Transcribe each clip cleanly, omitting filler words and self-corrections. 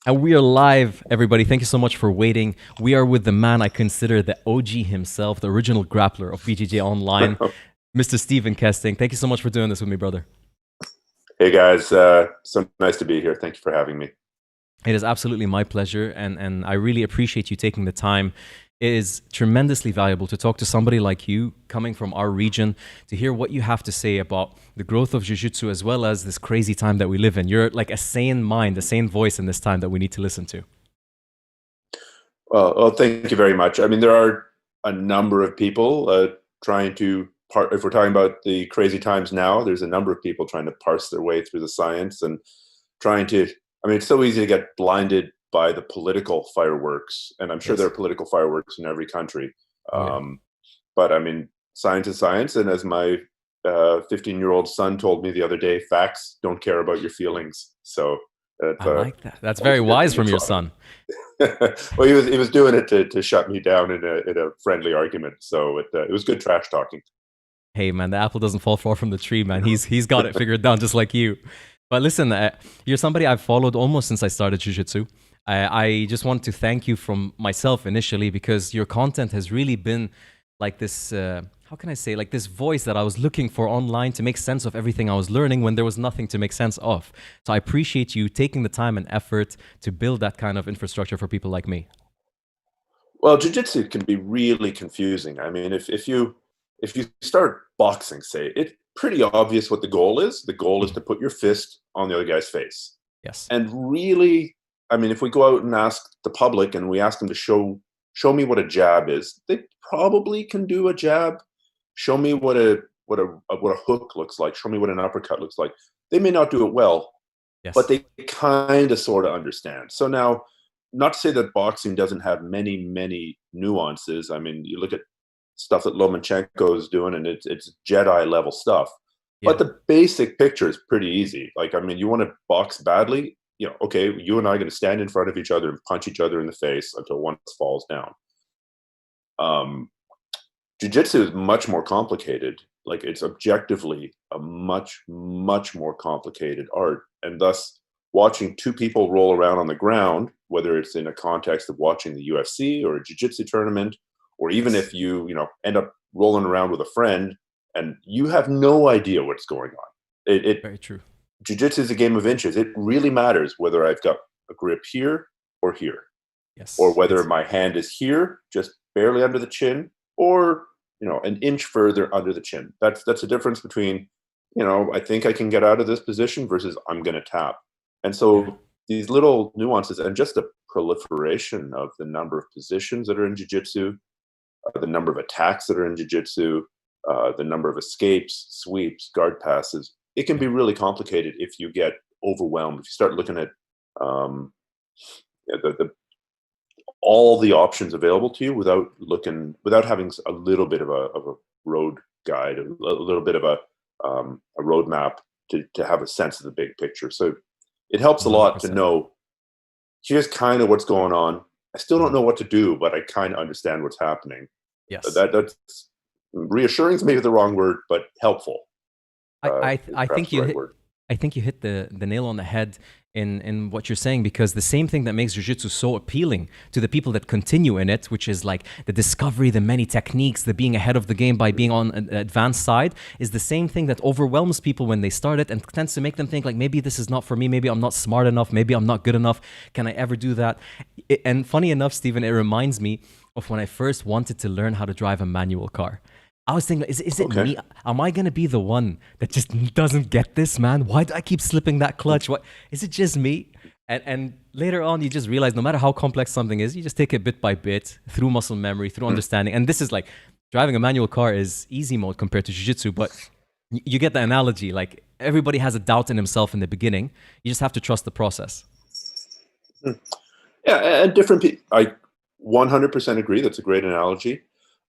And we are live, everybody. Thank you so much for waiting. We are with the man I consider the OG himself, the original grappler of BJJ Online, Mr. Stephan Kesting. Thank you so much for doing this with me, brother. Hey guys, so nice to be here. Thank you for having me. It is absolutely my pleasure, and I really appreciate you taking the time. It is tremendously valuable to talk to somebody like you coming from our region to hear what you have to say about the growth of jiu-jitsu as well as this crazy time that we live in. You're like a sane mind, a sane voice in this time that we need to listen to. Well, thank you very much. I mean, there are a number of people trying to if we're talking about the crazy times now, there's a number of people trying to parse their way through the science and trying to, I mean, it's so easy to get blinded by the political fireworks. And I'm sure there Yes. are political fireworks in every country. Oh, yeah. But I mean, science is science. And as my 15-year-old son told me the other day, facts don't care about your feelings. So I like that. That's always very a good wise thing to from your try. son. Well, he was doing it to shut me down in a friendly argument. So it was good trash talking. Hey man, the apple doesn't fall far from the tree, man. He's got it figured out just like you. But listen, you're somebody I've followed almost since I started jiu-jitsu. I just want to thank you from myself initially because your content has really been like this. How can I say, like this voice that I was looking for online to make sense of everything I was learning when there was nothing to make sense of. So I appreciate you taking the time and effort to build that kind of infrastructure for people like me. Well, jiu-jitsu can be really confusing. I mean, if you start boxing, say, it's pretty obvious what the goal is. The goal is Mhm. to put your fist on the other guy's face. Yes. And really, I mean, if we go out and ask the public and we ask them to show me what a jab is, they probably can do a jab. Show me what a hook looks like. Show me what an uppercut looks like. They may not do it well, but Yes. they kind of sort of understand. So now, not to say that boxing doesn't have many nuances. I mean, you look at stuff that Lomachenko is doing, and it's Jedi level stuff. But Yeah. the basic picture is pretty easy. Like, I mean, you want to box badly, okay, you and I are going to stand in front of each other and punch each other in the face until one falls down. Um, Jiu-jitsu is much more complicated. Like, it's objectively a much more complicated art, and thus watching two people roll around on the ground, whether it's in a context of watching the UFC or a jiu-jitsu tournament, or even Yes. if you end up rolling around with a friend and you have no idea what's going on. It Very true. Jiu-jitsu is a game of inches. It really matters whether I've got a grip here or here, or Yes. whether It's my hand is here, just barely under the chin, or an inch further under the chin. That's a difference between, I think I can get out of this position versus I'm going to tap. And yeah. so these little nuances and just the proliferation of the number of positions that are in jiu-jitsu, the number of attacks that are in jiu-jitsu, the number of escapes, sweeps, guard passes, it can Yeah. be really complicated if you get overwhelmed. If you start looking at um, the all the options available to you without having a little bit of a road guide, a little bit of a roadmap to have a sense of the big picture. So it helps a lot to 100%. know here's kind of what's going on. I still don't Mhm. know what to do, but I kind of understand what's happening. Yes. That's reassuring is maybe the wrong word, but helpful is I perhaps think the you right hit word. the nail on the head in what you're saying because the same thing that makes jiu-jitsu so appealing to the people that continue in it, which is like the discovery, the many techniques, the being ahead of the game by being on an advanced side, is the same thing that overwhelms people when they start it and tends to make them think like maybe this is not for me, maybe I'm not smart enough, maybe I'm not good enough. Can I ever do that? And funny enough, Stephen, it reminds me of when I first wanted to learn how to drive a manual car. I was thinking, is it Okay. me? Am I gonna be the one that just doesn't get this, man? Why do I keep slipping that clutch? What is it just me? And later on, you just realize no matter how complex something is, you just take it bit by bit through muscle memory, through understanding. And this is like driving a manual car is easy mode compared to jiu-jitsu, but you get the analogy. Like everybody has a doubt in himself in the beginning. You just have to trust the process. Yeah, and different people. I 100% agree. That's a great analogy.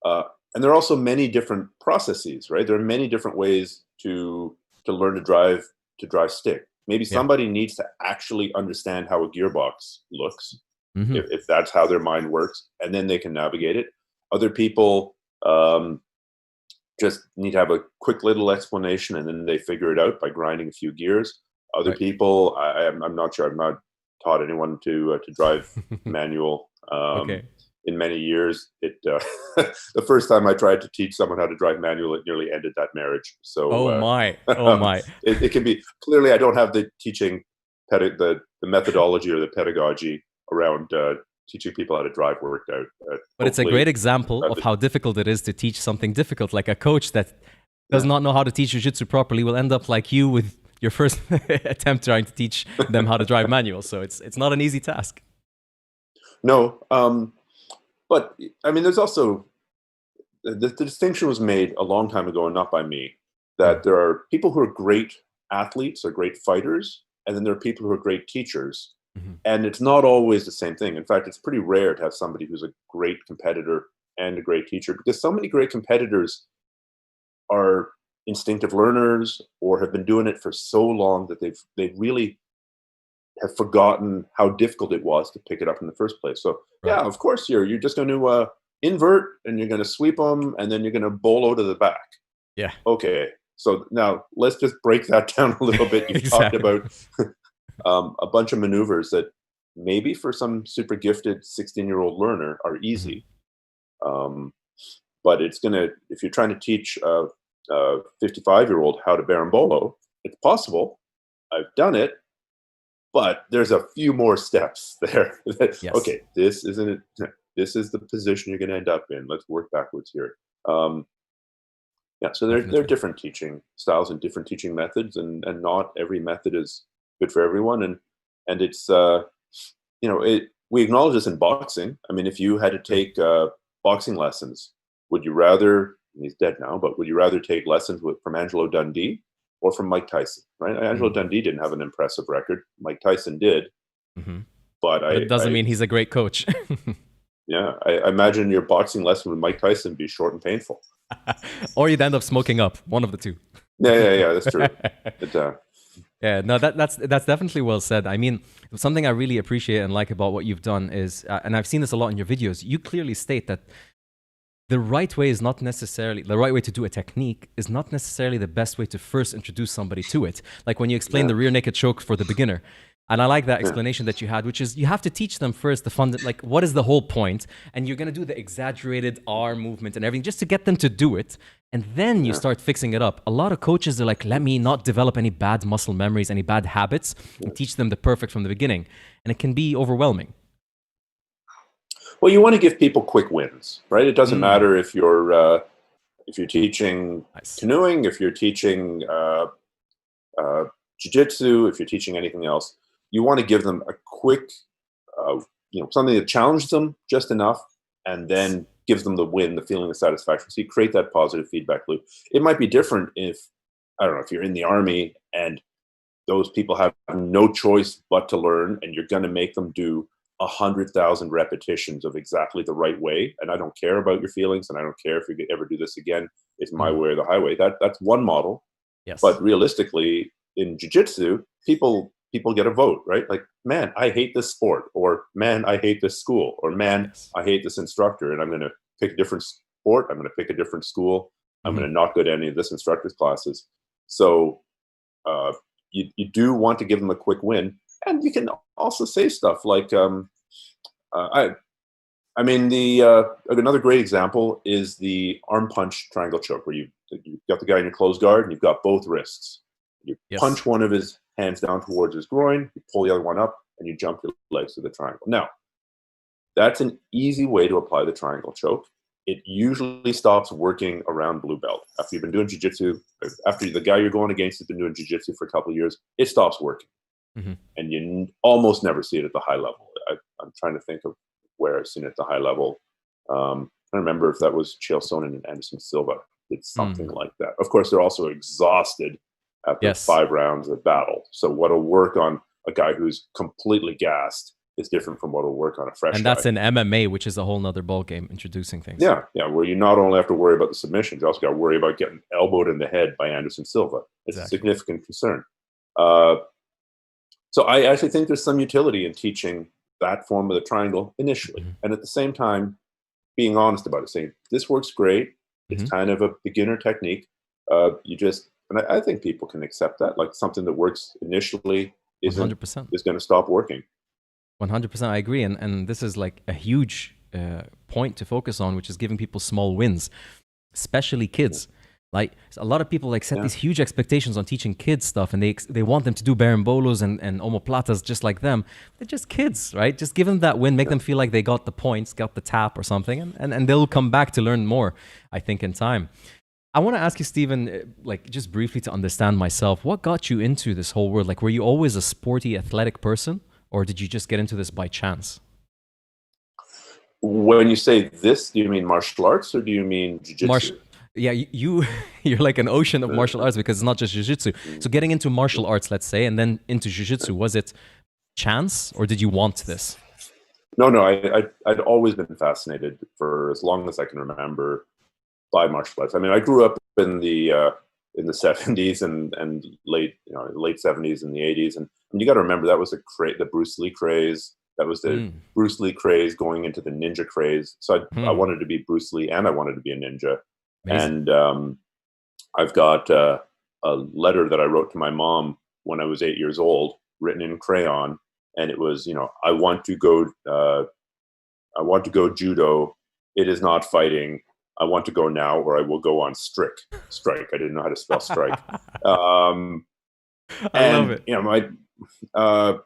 Uh, and there are also many different processes, right? There are many different ways to learn to drive stick. Maybe Yeah. somebody needs to actually understand how a gearbox looks, Hmm. if that's how their mind works, and then they can navigate it. Other people just need to have a quick little explanation, and then they figure it out by grinding a few gears. Other Right. people, I'm not sure. I'm not. taught anyone to drive manual. Okay. In many years, the first time I tried to teach someone how to drive manual, it nearly ended that marriage. Oh So my. Oh my. it can be, clearly I don't have the teaching the methodology or the pedagogy around teaching people how to drive worked out. But it's a great Hopefully, example of how difficult it is to teach something difficult. Like a coach that does not know how to teach jiu-jitsu properly will end up like you with your first attempt trying to teach them how to drive manual. So it's not an easy task. No, but I mean, there's also the distinction was made a long time ago, and not by me, that there are people who are great athletes or great fighters, and then there are people who are great teachers. And it's not always the same thing. In fact, it's pretty rare to have somebody who's a great competitor and a great teacher, because so many great competitors are instinctive learners or have been doing it for so long that they really have forgotten how difficult it was to pick it up in the first place. So yeah, of course you're just going to invert, and you're going to sweep them, and then you're going to bolo to the back. Yeah. Okay. So now let's just break that down a little bit. You've talked about a bunch of maneuvers that maybe for some super gifted 16-year-old learner are easy. But it's gonna, if you're trying to teach a 55-year-old how to berimbolo, it's possible. I've done it, but there's a few more steps there. Okay, this isn't it. This is the position you're going to end up in. Let's work backwards here. Yeah, so there are different teaching styles and different teaching methods, and not every method is good for everyone. And it's we acknowledge this in boxing. I mean, if you had to take boxing lessons, would you rather? He's dead now, but would you rather take lessons from Angelo Dundee or from Mike Tyson? Right? Angelo Dundee didn't have an impressive record. Mike Tyson did. But it doesn't mean he's a great coach. Yeah, I imagine your boxing lesson with Mike Tyson would be short and painful. Or you'd end up smoking up. One of the two. Yeah, that's true. But, yeah, no, that's definitely well said. I mean, something I really appreciate and like about what you've done is, and I've seen this a lot in your videos, you clearly state that the right way is not necessarily, the right way to do a technique is not necessarily the best way to first introduce somebody to it. Like when you explain the rear naked choke for the beginner. And I like that explanation that you had, which is you have to teach them first the fund, like what is the whole point? And you're going to do the exaggerated arm movement and everything just to get them to do it. And then you start fixing it up. A lot of coaches are like, let me not develop any bad muscle memories, any bad habits, and teach them the perfect from the beginning. And it can be overwhelming. Well, you want to give people quick wins, right? It doesn't matter if you're teaching canoeing, if you're teaching jiu-jitsu, if you're teaching anything else. You want to give them a quick, something that challenges them just enough, and then gives them the win, the feeling of satisfaction. So you create that positive feedback loop. It might be different if you're in the army and those people have no choice but to learn, and you're going to make them do 100,000 repetitions of exactly the right way. And I don't care about your feelings, and I don't care if you ever do this again. It's my way or the highway. That's one model. Yes. But realistically, in jiu-jitsu, people get a vote, right? Like, man, I hate this sport, or man, I hate this school, or man, I hate this instructor, and I'm going to pick a different sport. I'm going to pick a different school. I'm going to not go to any of this instructor's classes. So you do want to give them a quick win, and you can also say stuff like, another great example is the arm punch triangle choke, where you've got the guy in your closed guard and you've got both wrists. You punch one of his hands down towards his groin, you pull the other one up, and you jump your legs to the triangle. Now, that's an easy way to apply the triangle choke. It usually stops working around blue belt. After you've been doing jiu-jitsu, after the guy you're going against has been doing jiu-jitsu for a couple of years, it stops working. And you almost never see it at the high level. I'm trying to think of where I've seen it at the high level. I remember if that was Chael Sonnen and Anderson Silva did something like that. Of course, they're also exhausted after 5 rounds of battle. So what'll work on a guy who's completely gassed is different from what'll work on a fresh guy. And that's in MMA, which is a whole nother ballgame, introducing things. Yeah, where you not only have to worry about the submissions, you also got to worry about getting elbowed in the head by Anderson Silva. It's a significant concern. So I actually think there's some utility in teaching that form of the triangle initially. And at the same time, being honest about it, saying, this works great. It's kind of a beginner technique. And I think people can accept that. Like, something that works initially is going to stop working. 100%, I agree, and this is like a huge point to focus on, which is giving people small wins, especially kids. Like a lot of people like set Yeah. these huge expectations on teaching kids stuff, and they want them to do berimbolos and omoplatas just like them. They're just kids, right? Just give them that win, make them feel like they got the points, got the tap or something, and they'll come back to learn more, I think, in time. I want to ask you, Stephen, like just briefly to understand myself, what got you into this whole world? Like, were you always a sporty, athletic person, or did you just get into this by chance? When you say this, do you mean martial arts or do you mean Martial, jiu-jitsu? yeah, you're like an ocean of martial arts because it's not just jiu-jitsu. So getting into martial arts, let's say, and then into jiu-jitsu, was it chance or did you want this? No, no, I'd always been fascinated for as long as I can remember by martial arts. I mean, I grew up in the 70s and late 70s and the 80s, and you got to remember that was the Bruce Lee craze. That was the Mm. Bruce Lee craze going into the ninja craze. So I Hmm. wanted to be Bruce Lee and I wanted to be a ninja. Amazing. And I've got a letter that I wrote to my mom when I was 8 years old, written in crayon, and it was, I want to go. I want to go judo. It is not fighting. I want to go now, or I will go on strike. I didn't know how to spell strike. Um, I love and it. my uh,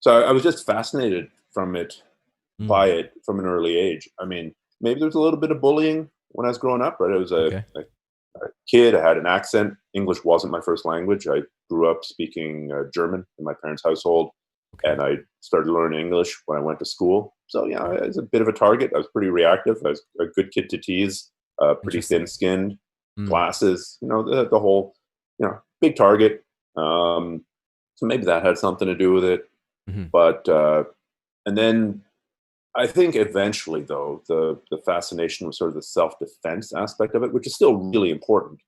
so I was just fascinated Mm. by it from an early age. I mean, maybe there was a little bit of bullying when I was growing up, but I was Okay. a kid. I had an accent. English wasn't my first language. I grew up speaking German in my parents' household, Okay. and I started learning English when I went to school. So yeah, I was a bit of a target. I was pretty reactive. I was a good kid to tease. Pretty Interesting. thin-skinned, Mm. glasses. The whole, big target. So maybe that had something to do with it. Hmm. But and then I think eventually, though, the fascination with sort of the self-defense aspect of it, which is still really important,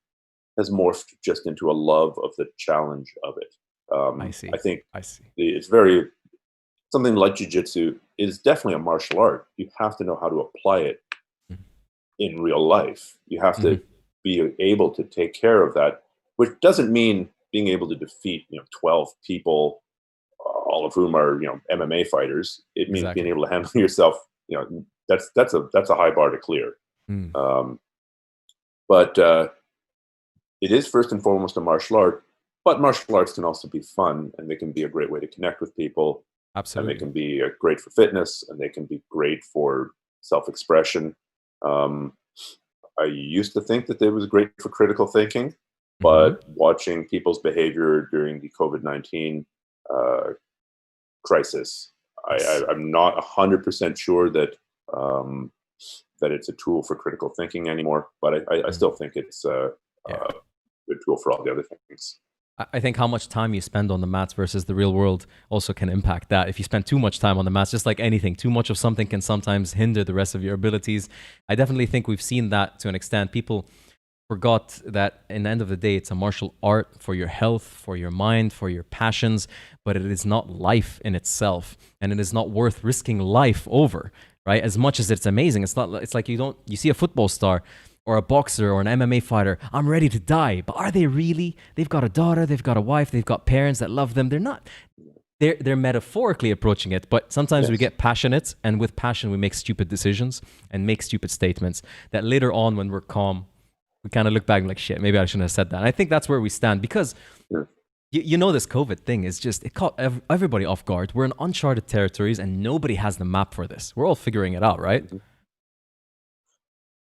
has morphed just into a love of the challenge of it. I I see. think I see. it's very something like jujitsu is definitely a martial art. You have to know how to apply it in real life. You have Hmm. to be able to take care of that, which doesn't mean being able to defeat 12 people, all of whom are MMA fighters. It means being Exactly. able to handle yourself. That's a high bar to clear. Mm. Um, but it is first and foremost a martial art. But martial arts can also be fun, and they can be a great way to connect with people, and they Absolutely. can be great for fitness, and they can be great for self-expression. Um, I used to think that it was great for critical thinking, Hmm. but watching people's behavior during the COVID-19 uh, crisis, Yes. I'm not 100% sure um, that it's a tool for critical thinking anymore, but I Mm. still think it's Yeah. a good tool for all the other things. I think how much time you spend on the mats versus the real world also can impact that. If you spend too much time on the mats, just like anything, too much of something can sometimes hinder the rest of your abilities. I definitely think we've seen that to an extent. People forgot that in the end of the day, it's a martial art for your health, for your mind, for your passions, but it is not life in itself. And it is not worth risking life over, right? As much as it's amazing. It's like you see a football star or a boxer or an MMA fighter, I'm ready to die. But are they really? They've got a daughter, they've got a wife, they've got parents that love them. They're not. They're metaphorically approaching it, but sometimes we Yes. get passionate, and with passion we make stupid decisions and make stupid statements that later on, when we're calm, we kind of look back and like, shit, maybe I shouldn't have said that. And I think that's where we stand because Yeah. this COVID thing is just, it caught everybody off guard. We're in uncharted territories and nobody has the map for this. We're all figuring it out, right? Mhm.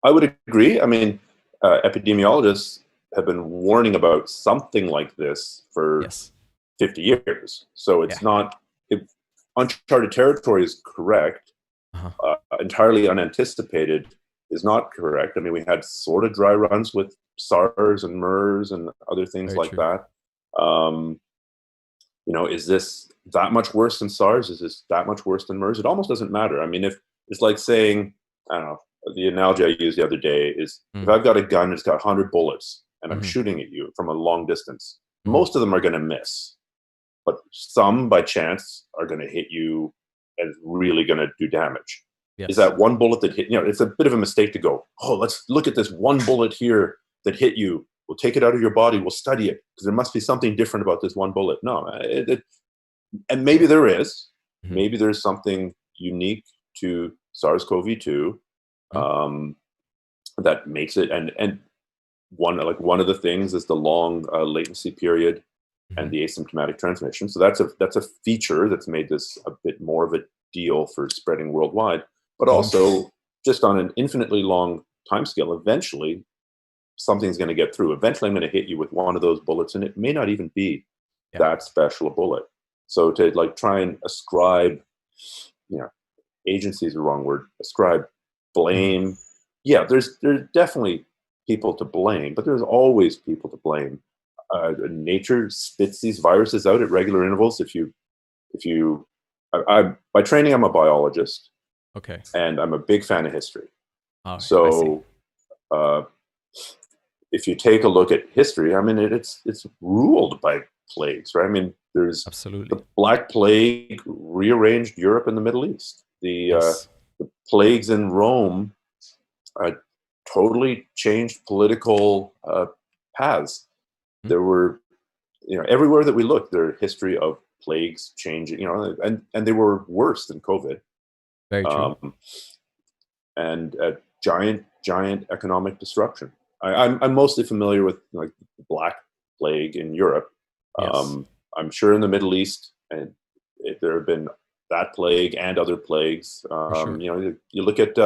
I would agree. I mean, epidemiologists have been warning about something like this for Yes. 50 years. So Yeah. it's not, it, uncharted territory is correct. Uh-huh. Entirely unanticipated is not correct. I mean, we had sort of dry runs with SARS and MERS and other things Very like true. that. Um, is this that much worse than SARS? Is this that much worse than MERS? It almost doesn't matter. I mean, if it's like saying, I don't know, the analogy I used the other day is if Mm. I've got a gun, it's got 100 bullets, and I'm Hmm. shooting at you from a long distance, Hmm. most of them are going to miss, but some by chance are going to hit you and really going to do damage. Is Yes. that one bullet that hit, it's a bit of a mistake to go, oh, let's look at this one bullet here that hit you. We'll take it out of your body. We'll study it because there must be something different about this one bullet. No, and maybe there is, Mhm. Maybe there's something unique to SARS-CoV-2 Mhm. that makes it, and one of the things is the long latency period and Mhm. the asymptomatic transmission. So that's a feature that's made this a bit more of a deal for spreading worldwide. But Mhm. also, just on an infinitely long timescale, eventually something's going to get through. Eventually, I'm going to hit you with one of those bullets, and it may not even be Yeah. that special a bullet. So to like try and ascribe, you know, agency is the wrong word. Ascribe Mhm. blame. Yeah, there's definitely people to blame, but there's always people to blame. Nature spits these viruses out at regular intervals. I by training, I'm a biologist, Okay. and I'm a big fan of history. All right. I see. So uh, if you take a look at history, I mean, it's ruled by plagues, right? I mean, there's Absolutely. the Black Plague rearranged Europe and the Middle East. Yes. The plagues in Rome uh, totally changed political paths. Mhm. There were, everywhere that we look, there are history of plagues changing, and they were worse than COVID, Very true. um, and giant economic disruption. I'm mostly familiar with like the Black Plague in Europe. Yes. I'm sure in the Middle East, and there have been that plague and other plagues. For sure. You look at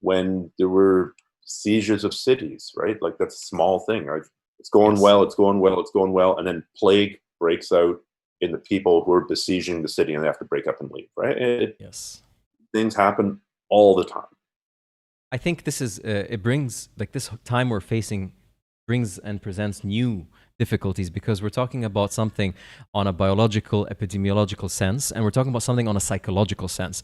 when there were seizures of cities, right? Like that's a small thing, right? It's going Yes. well, it's going well, it's going well, and then plague breaks out in the people who are besieging the city, and they have to break up and leave, right? Yes. Things happen all the time. I think this is it brings like this time we're facing brings and presents new difficulties because we're talking about something on a biological epidemiological sense and we're talking about something on a psychological sense.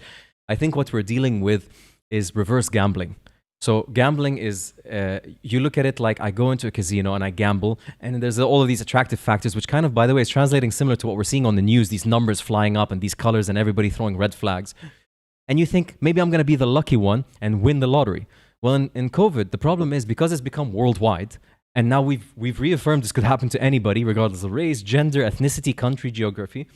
I think what we're dealing with is reverse gambling. So gambling is you look at it like I go into a casino and I gamble and there's all of these attractive factors which kind of by the way is translating similar to what we're seeing on the news, these numbers flying up and these colors and everybody throwing red flags and you think maybe I'm going to be the lucky one and win the lottery. Well, in COVID, the problem is because it's become worldwide, and now we've reaffirmed this could happen to anybody, regardless of race, gender, ethnicity, country, geography.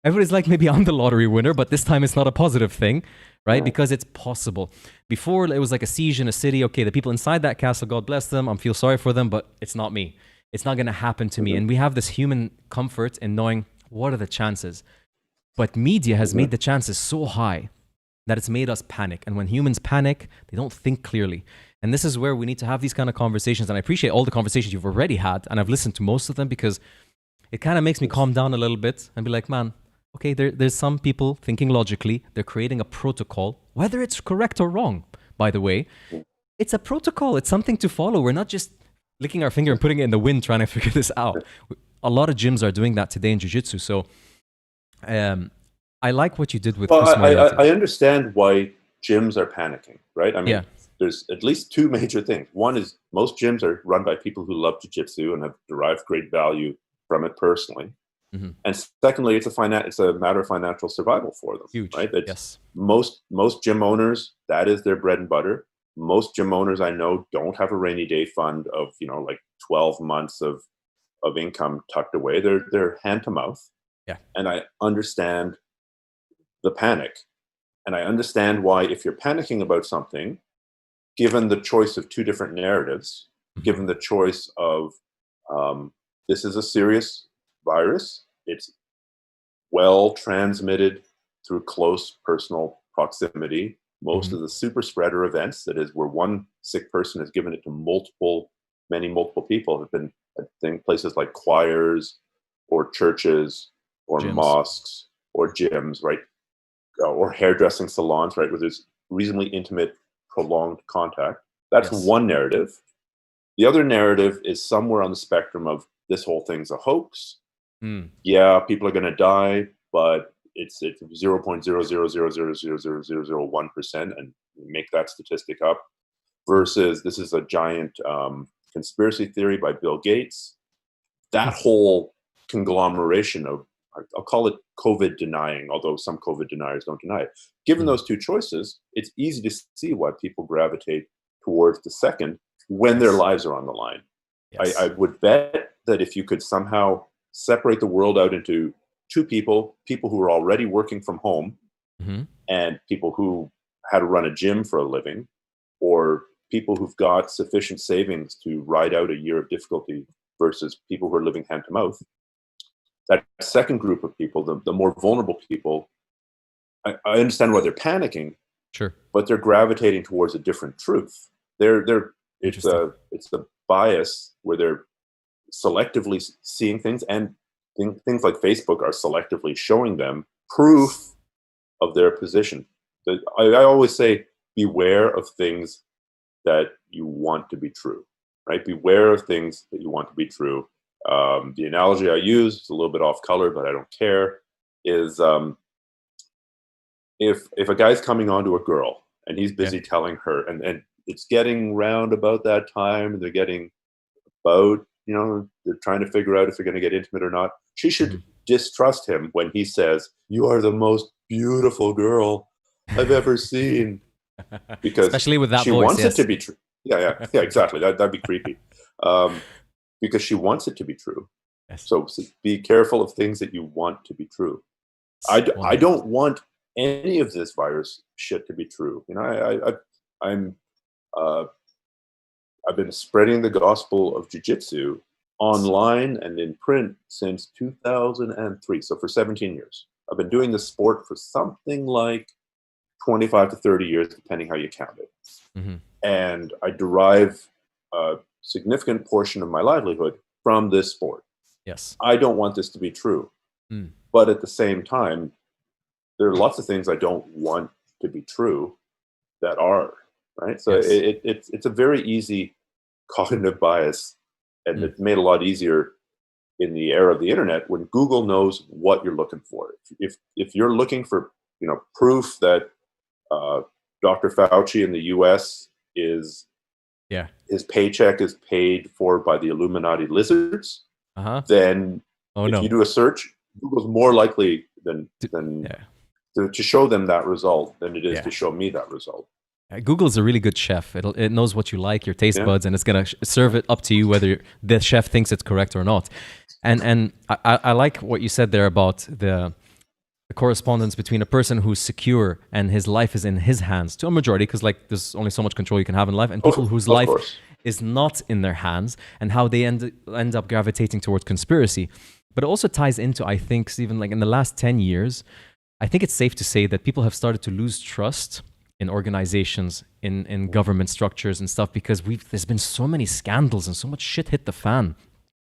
Everybody's like, maybe I'm the lottery winner, but this time it's not a positive thing, right? Because it's possible. Before, it was like a siege in a city. Okay, the people inside that castle, God bless them, I feel sorry for them, but it's not me. It's not going to happen to me. Mm-hmm. And we have this human comfort in knowing what are the chances. But media has Mm-hmm. made the chances so high that it's made us panic. And when humans panic, they don't think clearly. And this is where we need to have these kind of conversations. And I appreciate all the conversations you've already had. And I've listened to most of them because it kind of makes me calm down a little bit and be like, man, okay, there's some people thinking logically. They're creating a protocol, whether it's correct or wrong, by the way. It's a protocol. It's something to follow. We're not just licking our finger and putting it in the wind trying to figure this out. A lot of gyms are doing that today in jiu-jitsu. So um, I like what you did with Well, Chris Moriarty. I understand why gyms are panicking, right? I Yeah. mean, there's at least two major things. One is most gyms are run by people who love jiu-jitsu and have derived great value from it personally. Mm-hmm. And secondly, it's a matter of financial survival for them, Huge. right? It's Yes. most gym owners, that is their bread and butter. Most gym owners I know don't have a rainy day fund of, like 12 months of income tucked away. They're hand to mouth. Yeah. And I understand the panic. And I understand why, if you're panicking about something, given the choice of two different narratives, Mm-hmm. given the choice of this is a serious virus, it's well transmitted through close personal proximity. Most Mm-hmm. of the super spreader events, that is, where one sick person has given it to many multiple people, have been, I think, places like choirs or churches or Gyms. mosques or gyms, right? Or hairdressing salons, right, where there's reasonably intimate, prolonged contact. That's Yes. one narrative. The other narrative is somewhere on the spectrum of this whole thing's a hoax. Mm. Yeah, people are going to die, but it's 0.000000001%, and make that statistic up. Versus this is a giant conspiracy theory by Bill Gates. That whole conglomeration of, I'll call it COVID denying, although some COVID deniers don't deny it. Given Mm. those two choices, it's easy to see why people gravitate towards the second when their Yes. lives are on the line. Yes. I would bet that if you could somehow separate the world out into two people who were already working from home Mm-hmm. and people who had to run a gym for a living, or people who've got sufficient savings to ride out a year of difficulty versus people who are living hand to mouth. That second group of people, the more vulnerable people, I understand why they're panicking, Sure. but they're gravitating towards a different truth. It's Interesting. a bias where they're selectively seeing things, and things like Facebook are selectively showing them proof of their position. I always say, beware of things that you want to be true, right? Beware of things that you want to be true. The analogy I use, it's a little bit off color, but I don't care, is if a guy's coming onto a girl and he's busy telling her, and it's getting round about that time, and they're getting about, they're trying to figure out if they're going to get intimate or not, she should distrust him when he says, "You are the most beautiful girl I've ever seen," because Especially with that she voice, wants yes. it to be true. Yeah, exactly. That'd be creepy, because she wants it to be true. Yes. So be careful of things that you want to be true. I don't want any of this virus shit to be true. I've been spreading the gospel of jiu-jitsu online and in print since 2003. So for 17 years, I've been doing this sport for something like 25 to 30 years, depending how you count it. Mm-hmm. And I derive a significant portion of my livelihood from this sport. Yes. I don't want this to be true. But at the same time, there are lots of things I don't want to be true that are, right? So it's a very easy cognitive bias, and it's made a lot easier in the era of the internet when Google knows what you're looking for. If you're looking for proof that Dr. Fauci in the U.S. his paycheck is paid for by the Illuminati lizards, then if you do a search, Google's more likely than to show them that result than it is to show me that result. Google's a really good chef. It knows what you like, your taste buds, and it's gonna serve it up to you whether the chef thinks it's correct or not. And I like what you said there about the correspondence between a person who's secure and his life is in his hands, to a majority, because there's only so much control you can have in life, and people whose life is not in their hands, and how they end up gravitating towards conspiracy. But it also ties into, I think, Stephen, in the last 10 years, I think it's safe to say that people have started to lose trust in organizations, in government structures and stuff, because there's been so many scandals and so much shit hit the fan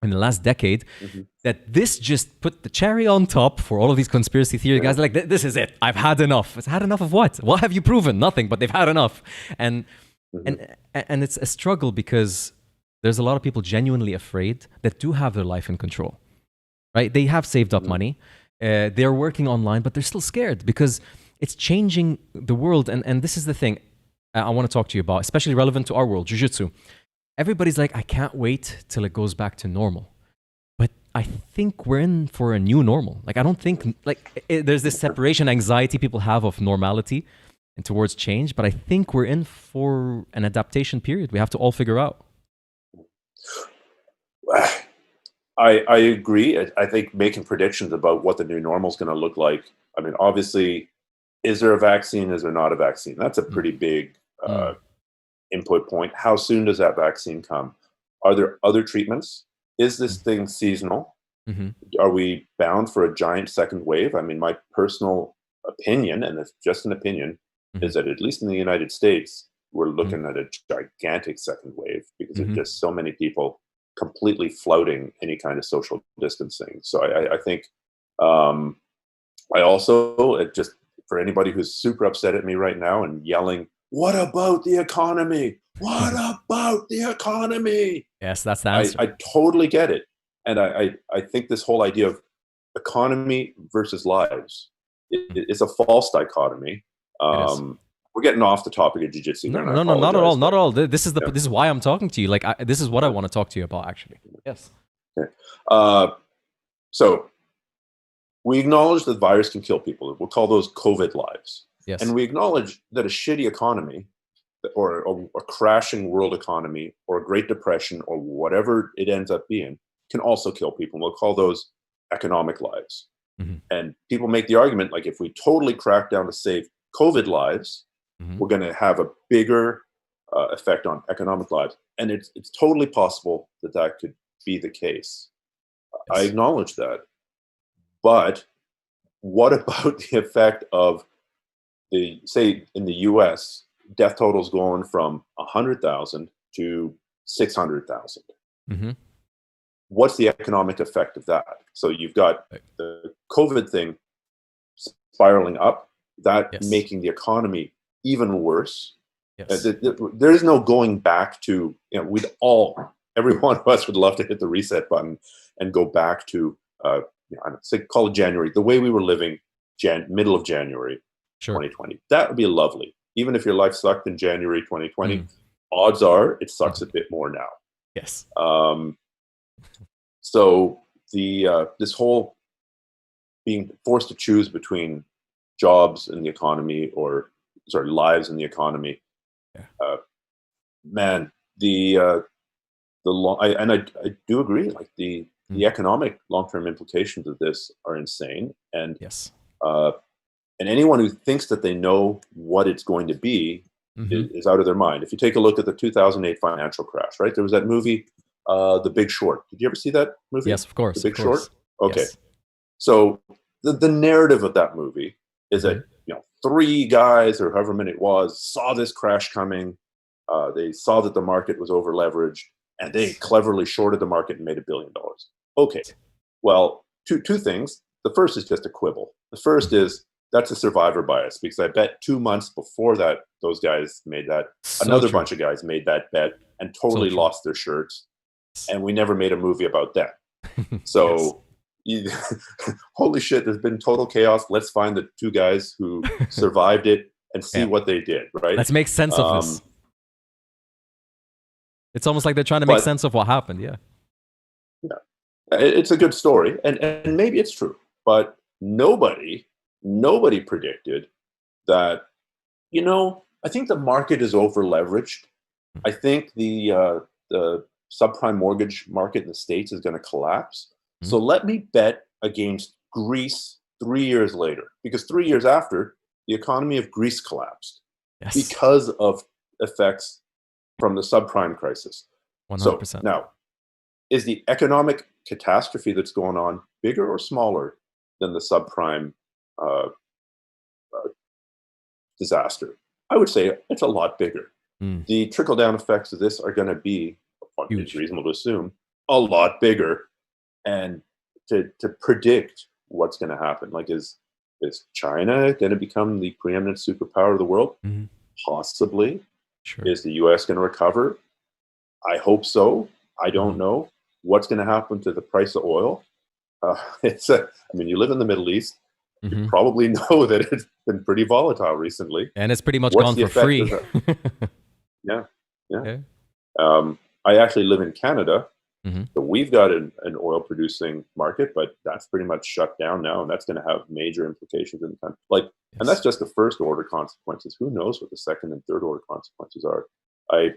in the last decade that this just put the cherry on top for all of these conspiracy theory guys. This is it. I've had enough. It's had enough of what? What have you proven? Nothing, but they've had enough. And it's a struggle because there's a lot of people genuinely afraid that do have their life in control, right? They have saved up money. They're working online, but they're still scared because it's changing the world. And this is the thing I want to talk to you about, especially relevant to our world, jiu-jitsu. Everybody's like, I can't wait till it goes back to normal. But I think we're in for a new normal. I don't think, there's this separation anxiety people have of normality and towards change, but I think we're in for an adaptation period we have to all figure out. I agree. I think making predictions about what the new normal is going to look like, I mean, obviously, is there a vaccine? Is there not a vaccine? That's a pretty big input point. How soon does that vaccine come? Are there other treatments? Is this thing seasonal? Are we bound for a giant second wave? I mean, my personal opinion, and it's just an opinion, is that at least in the United States, we're looking at a gigantic second wave because there's just so many people completely flouting any kind of social distancing. So I think I also, just for anybody who's super upset at me right now and yelling, "What about the economy? What about the economy?" Yes, that's the answer. I totally get it. And I think this whole idea of economy versus lives is a false dichotomy. We're getting off the topic of jiu-jitsu. No, not at all. Not at all. This is why I'm talking to you. This is what I want to talk to you about, actually. Yes. Okay. So we acknowledge that virus can kill people. We'll call those COVID lives. Yes. And we acknowledge that a shitty economy or a crashing world economy or a Great Depression or whatever it ends up being can also kill people. We'll call those economic lives. And people make the argument, like, if we totally crack down to save COVID lives, we're going to have a bigger effect on economic lives. And it's totally possible that that could be the case. Yes. I acknowledge that. But what about the effect of say in the US, death totals going from 100,000 to 600,000? What's the economic effect of that? So you've got the COVID thing spiraling up, that making the economy even worse. There is no going back to, every one of us would love to hit the reset button and go back to, say, call it January, the way we were living middle of January 2020. That would be lovely. Even if your life sucked in January 2020, odds are it sucks a bit more now. Yes. So this whole being forced to choose between jobs in the economy lives in the economy, man, I do agree. Like the economic long-term implications of this are insane, and and anyone who thinks that they know what it's going to be is out of their mind. If you take a look at the 2008 financial crash, right? There was that movie, The Big Short. Did you ever see that movie? Yes, of course. The Big Short? Okay. Yes. So the narrative of that movie is that, three guys or however many it was saw this crash coming. They saw that the market was over leveraged, and they cleverly shorted the market and made $1 billion. Okay. Well, two things. The first is just a quibble. The first is that's a survivor bias, because I bet 2 months before that, those guys made that. Another bunch of guys made that bet and totally lost their shirts. And we never made a movie about that. So, holy shit, there's been total chaos. Let's find the two guys who survived it and see what they did, right? Let's make sense of this. It's almost like they're trying to make sense of what happened, Yeah, it's a good story, and maybe it's true, but nobody predicted that, I think the market is over leveraged. I think the subprime mortgage market in the States is going to collapse. So let me bet against Greece 3 years later, because 3 years after, the economy of Greece collapsed because of effects from the subprime crisis. 100%. So now, is the economic catastrophe that's going on bigger or smaller than the subprime disaster? I would say it's a lot bigger. The trickle-down effects of this are going to be, it's reasonable to assume, a lot bigger. And to predict what's going to happen, like is China going to become the preeminent superpower of the world? Possibly. Sure. Is the U.S. going to recover? I hope so. I don't know. What's going to happen to the price of oil? You live in the Middle East. You probably know that it's been pretty volatile recently. And it's pretty much gone for free. Yeah. I actually live in Canada. So we've got an oil-producing market, but that's pretty much shut down now, and that's going to have major implications in the country. And that's just the first-order consequences. Who knows what the second and third-order consequences are? I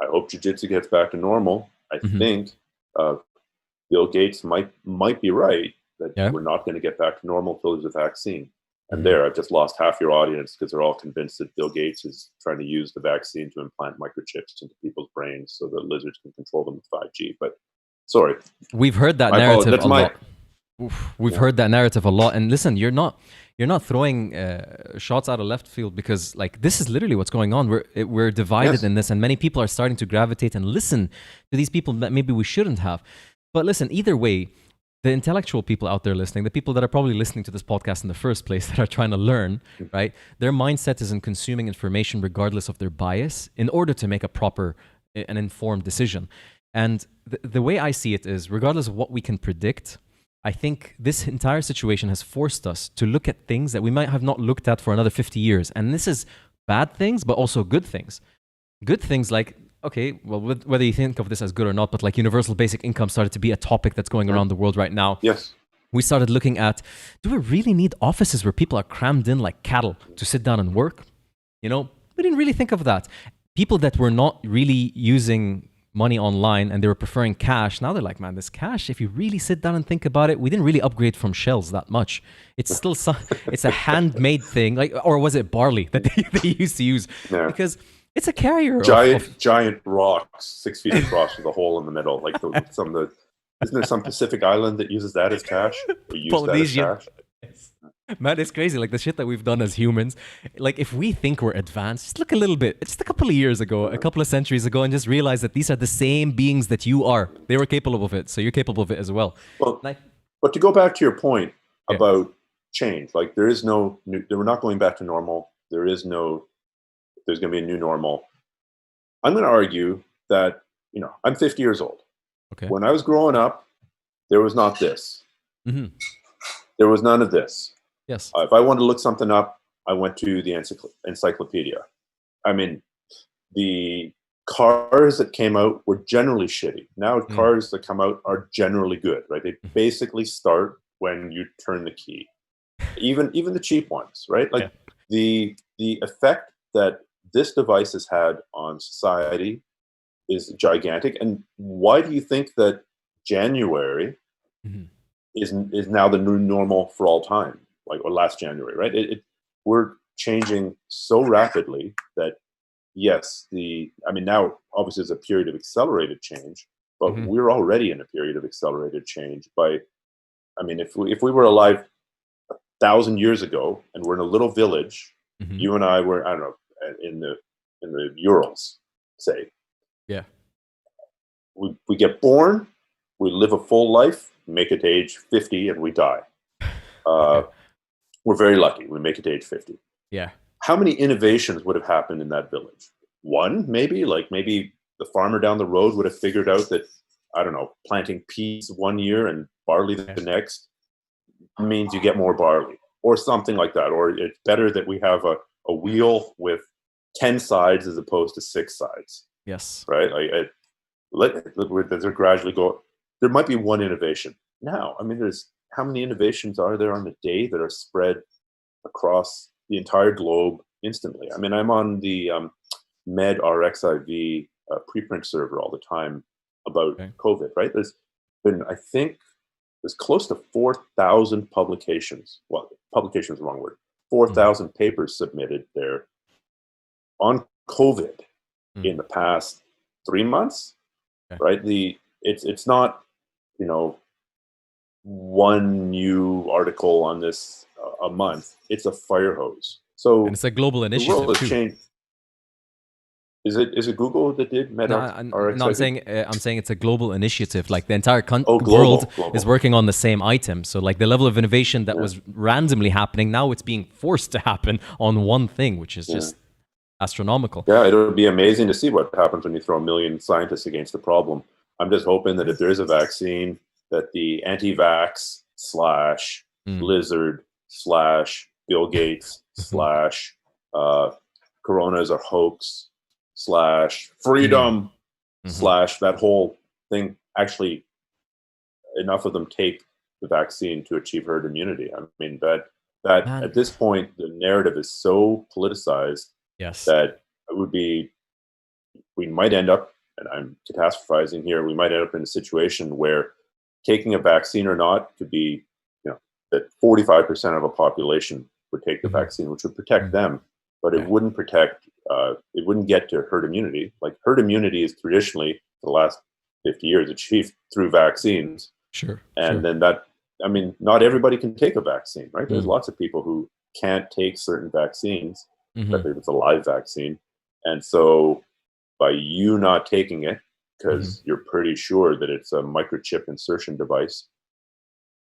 hope jiu-jitsu gets back to normal. I think Bill Gates might be right that we're not going to get back to normal until there's a vaccine. And I've just lost half your audience because they're all convinced that Bill Gates is trying to use the vaccine to implant microchips into people's brains so that lizards can control them with 5G. But sorry. We've heard that narrative a lot. We've heard that narrative a lot. And listen, you're not throwing shots out of left field, because this is literally what's going on. We're divided in this, and many people are starting to gravitate and listen to these people that maybe we shouldn't have. But listen, either way, the intellectual people out there listening, the people that are probably listening to this podcast in the first place, that are trying to learn, right? Their mindset is in consuming information regardless of their bias in order to make a proper and informed decision. And the way I see it is, regardless of what we can predict, I think this entire situation has forced us to look at things that we might have not looked at for another 50 years. And this is bad things, but also good things. Good things like, okay, well, whether you think of this as good or not, but universal basic income started to be a topic that's going around the world right now. Yes. We started looking at, do we really need offices where people are crammed in like cattle to sit down and work? We didn't really think of that. People that were not really using money online and they were preferring cash. Now they're like, man, this cash, if you really sit down and think about it, we didn't really upgrade from shells that much. It's still it's a handmade thing, like, or was it barley that they used to use? Yeah. Because it's a carrier giant rocks, 6 feet across with a hole in the middle. Like isn't there some Pacific island that uses that as cash? We use Polynesian. that as cash. Man, it's crazy. Like the shit that we've done as humans. Like if we think we're advanced, just look a little bit, just a couple of years ago, a couple of centuries ago, and just realize that these are the same beings that you are. They were capable of it, so you're capable of it as well. Well, but to go back to your point about change, like there is no new, we're not going back to normal. There's going to be a new normal. I'm going to argue that, I'm 50 years old. Okay. When I was growing up, there was not this. Mm-hmm. There was none of this. Yes. If I wanted to look something up, I went to the encyclopedia. I mean, the cars that came out were generally shitty. Now cars that come out are generally good, right? They basically start when you turn the key. Even the cheap ones, right? Like the effect that this device has had on society is gigantic. And why do you think that January is now the new normal for all time? Like, or last January, right? We're changing so rapidly that yes, now obviously it's a period of accelerated change, but we're already in a period of accelerated change. If we were alive 1,000 years ago and we're in a little village, you and I were, I don't know, in the Urals, say. Yeah. We get born, we live a full life, make it to age 50, and we die. We're very lucky. We make it to age 50. Yeah. How many innovations would have happened in that village? One, maybe. Like maybe the farmer down the road would have figured out that, I don't know, planting peas one year and barley the next means you get more barley, or something like that. Or it's better that we have a wheel with 10 sides as opposed to 6 sides. Yes. Right? As they gradually go, there might be one innovation. Now, there's how many innovations are there on the day that are spread across the entire globe instantly? I'm on the medRxiv preprint server all the time about COVID, right? There's been, I think, there's close to 4,000 publications. Well, publication is the wrong word. 4,000 papers submitted there on COVID in the past 3 months, right? It's not, one new article on this a month. It's a fire hose. So and it's a global initiative. The world has changed. Is it Google that did No, I'm saying it's a global initiative. Like the entire global. world is working on the same item. So like the level of innovation that was randomly happening, now it's being forced to happen on one thing, which is just astronomical. Yeah, it'll be amazing to see what happens when you throw 1 million scientists against the problem. I'm just hoping that if there is a vaccine, that the anti-vax / lizard / Bill Gates / Corona is a hoax / freedom / that whole thing, actually enough of them take the vaccine to achieve herd immunity. That at this point, the narrative is so politicized that it would be, we might end up, and I'm catastrophizing here, we might end up in a situation where taking a vaccine or not could be, that 45% of a population would take the vaccine, which would protect them, but it wouldn't protect, it wouldn't get to herd immunity. Like herd immunity is traditionally, for the last 50 years, achieved through vaccines. Sure. And then not everybody can take a vaccine, right? There's lots of people who can't take certain vaccines, especially if it's a live vaccine. And so by you not taking it, because you're pretty sure that it's a microchip insertion device,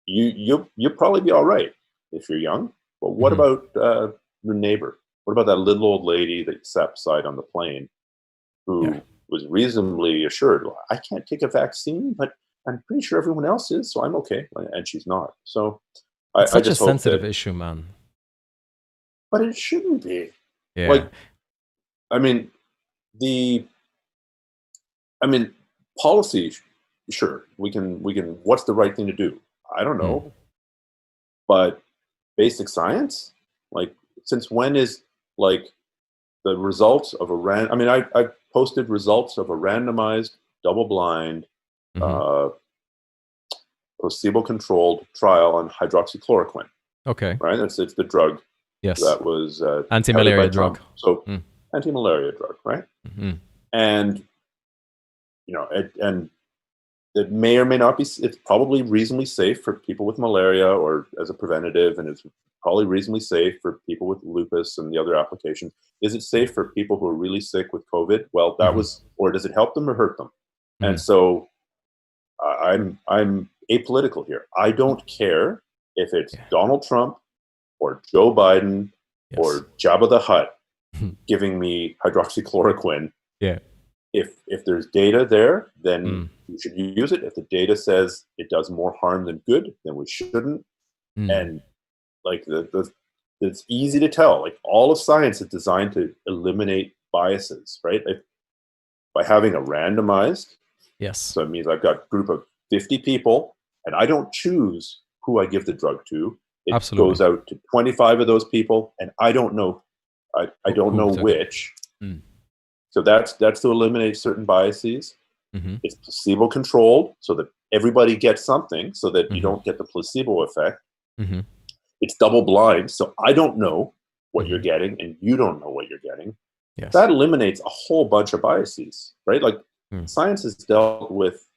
you'll probably be all right if you're young. But what about your neighbor? What about that little old lady that sat beside on the plane who was reasonably assured, well, I can't take a vaccine, but I'm pretty sure everyone else is, so I'm okay. And she's not. So it's I such just a sensitive issue, man. But it shouldn't be. Yeah. Policy, sure, we can, what's the right thing to do? I don't know. But basic science? Like, since when is, like, the results of I've posted results of a randomized, double-blind, placebo-controlled trial on hydroxychloroquine. Okay. Right? It's the drug Yes. that was anti-malaria drug. So anti-malaria drug, right? And and it may or may not be. It's probably reasonably safe for people with malaria or as a preventative, and it's probably reasonably safe for people with lupus and the other applications. Is it safe for people who are really sick with COVID? Well, that was, or does it help them or hurt them? And so I'm apolitical here. I don't care if it's Donald Trump or Joe Biden or Jabba the Hutt giving me hydroxychloroquine. Yeah. If there's data there, then we should use it. If the data says it does more harm than good, then we shouldn't. And like it's easy to tell. Like all of science is designed to eliminate biases, right? By having a randomized. Yes. So it means I've got a group of 50 people, and I don't choose who I give the drug to. It goes out to 25 of those people, and I don't know. I don't know which. So that's to eliminate certain biases. It's placebo controlled, so that everybody gets something, so that you don't get the placebo effect. It's double blind, so I don't know what you're getting, and you don't know what you're getting. Yes. That eliminates a whole bunch of biases, right? Like science has dealt with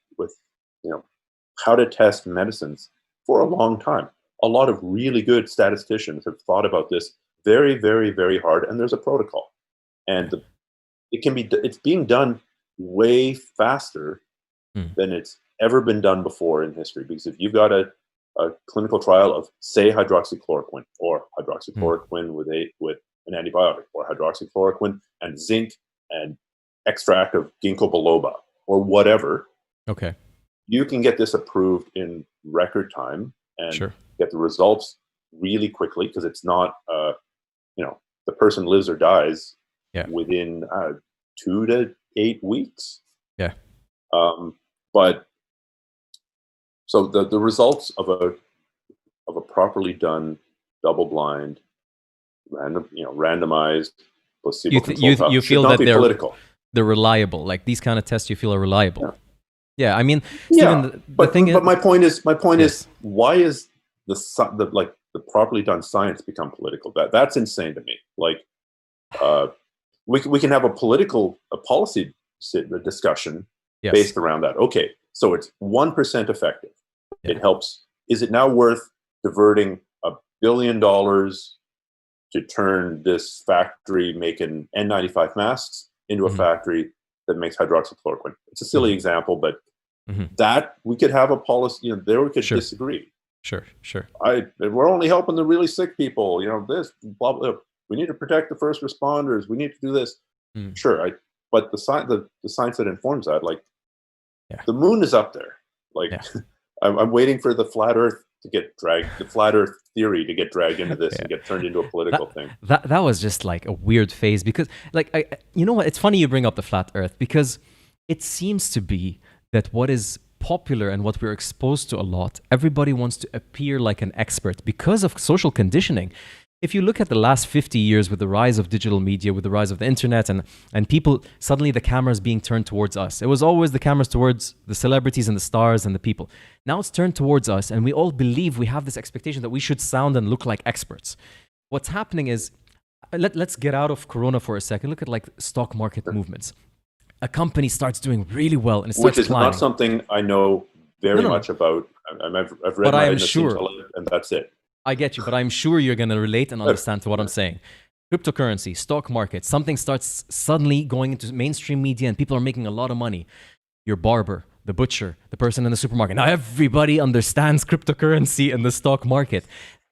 how to test medicines for a long time. A lot of really good statisticians have thought about this very, very, very hard, and there's a protocol, and it's being done way faster than it's ever been done before in history. Because if you've got a clinical trial of, say, hydroxychloroquine or hydroxychloroquine with an antibiotic, or hydroxychloroquine and zinc and extract of ginkgo biloba or whatever, you can get this approved in record time and get the results really quickly, because it's not the person lives or dies within 2 to 8 weeks. But so the results of a properly done double-blind, randomized, placebo-controlled you feel that they're reliable. Like these kind of tests, you feel are reliable. Yeah, I mean, Stephen, but my point is, why is the properly done science become political? That's insane to me. Like, we can have a policy discussion based around that. Okay, so it's 1% effective. It helps. Is it now worth diverting $1 billion to turn this factory making N95 masks into a factory that makes hydroxychloroquine? It's a silly example, but that we could have a policy. There we could disagree. Sure. We're only helping the really sick people. This blah, blah. We need to protect the first responders. We need to do this. Sure, but the science that informs that, like, the moon is up there. Like, I'm waiting for the flat Earth to get dragged, the flat Earth theory to get dragged into this and get turned into a political thing. That was just like a weird phase, because, like, you know what? It's funny you bring up the flat Earth, because it seems to be that what is popular and what we're exposed to a lot, everybody wants to appear like an expert because of social conditioning. If you look at the last 50 years with the rise of digital media, with the rise of the internet, and people, suddenly the cameras being turned towards us. It was always the cameras towards the celebrities and the stars and the people. Now it's turned towards us, and we all believe we have this expectation that we should sound and look like experts. What's happening is, let's get out of Corona for a second. Look at like stock market movements. A company starts doing really well, and it starts climbing. Not something I know very much about. I've read my and that's it. I get you, but I'm sure you're going to relate and understand to what I'm saying. Cryptocurrency, stock market, something starts suddenly going into mainstream media and people are making a lot of money. Your barber, the butcher, the person in the supermarket. Now everybody understands cryptocurrency and the stock market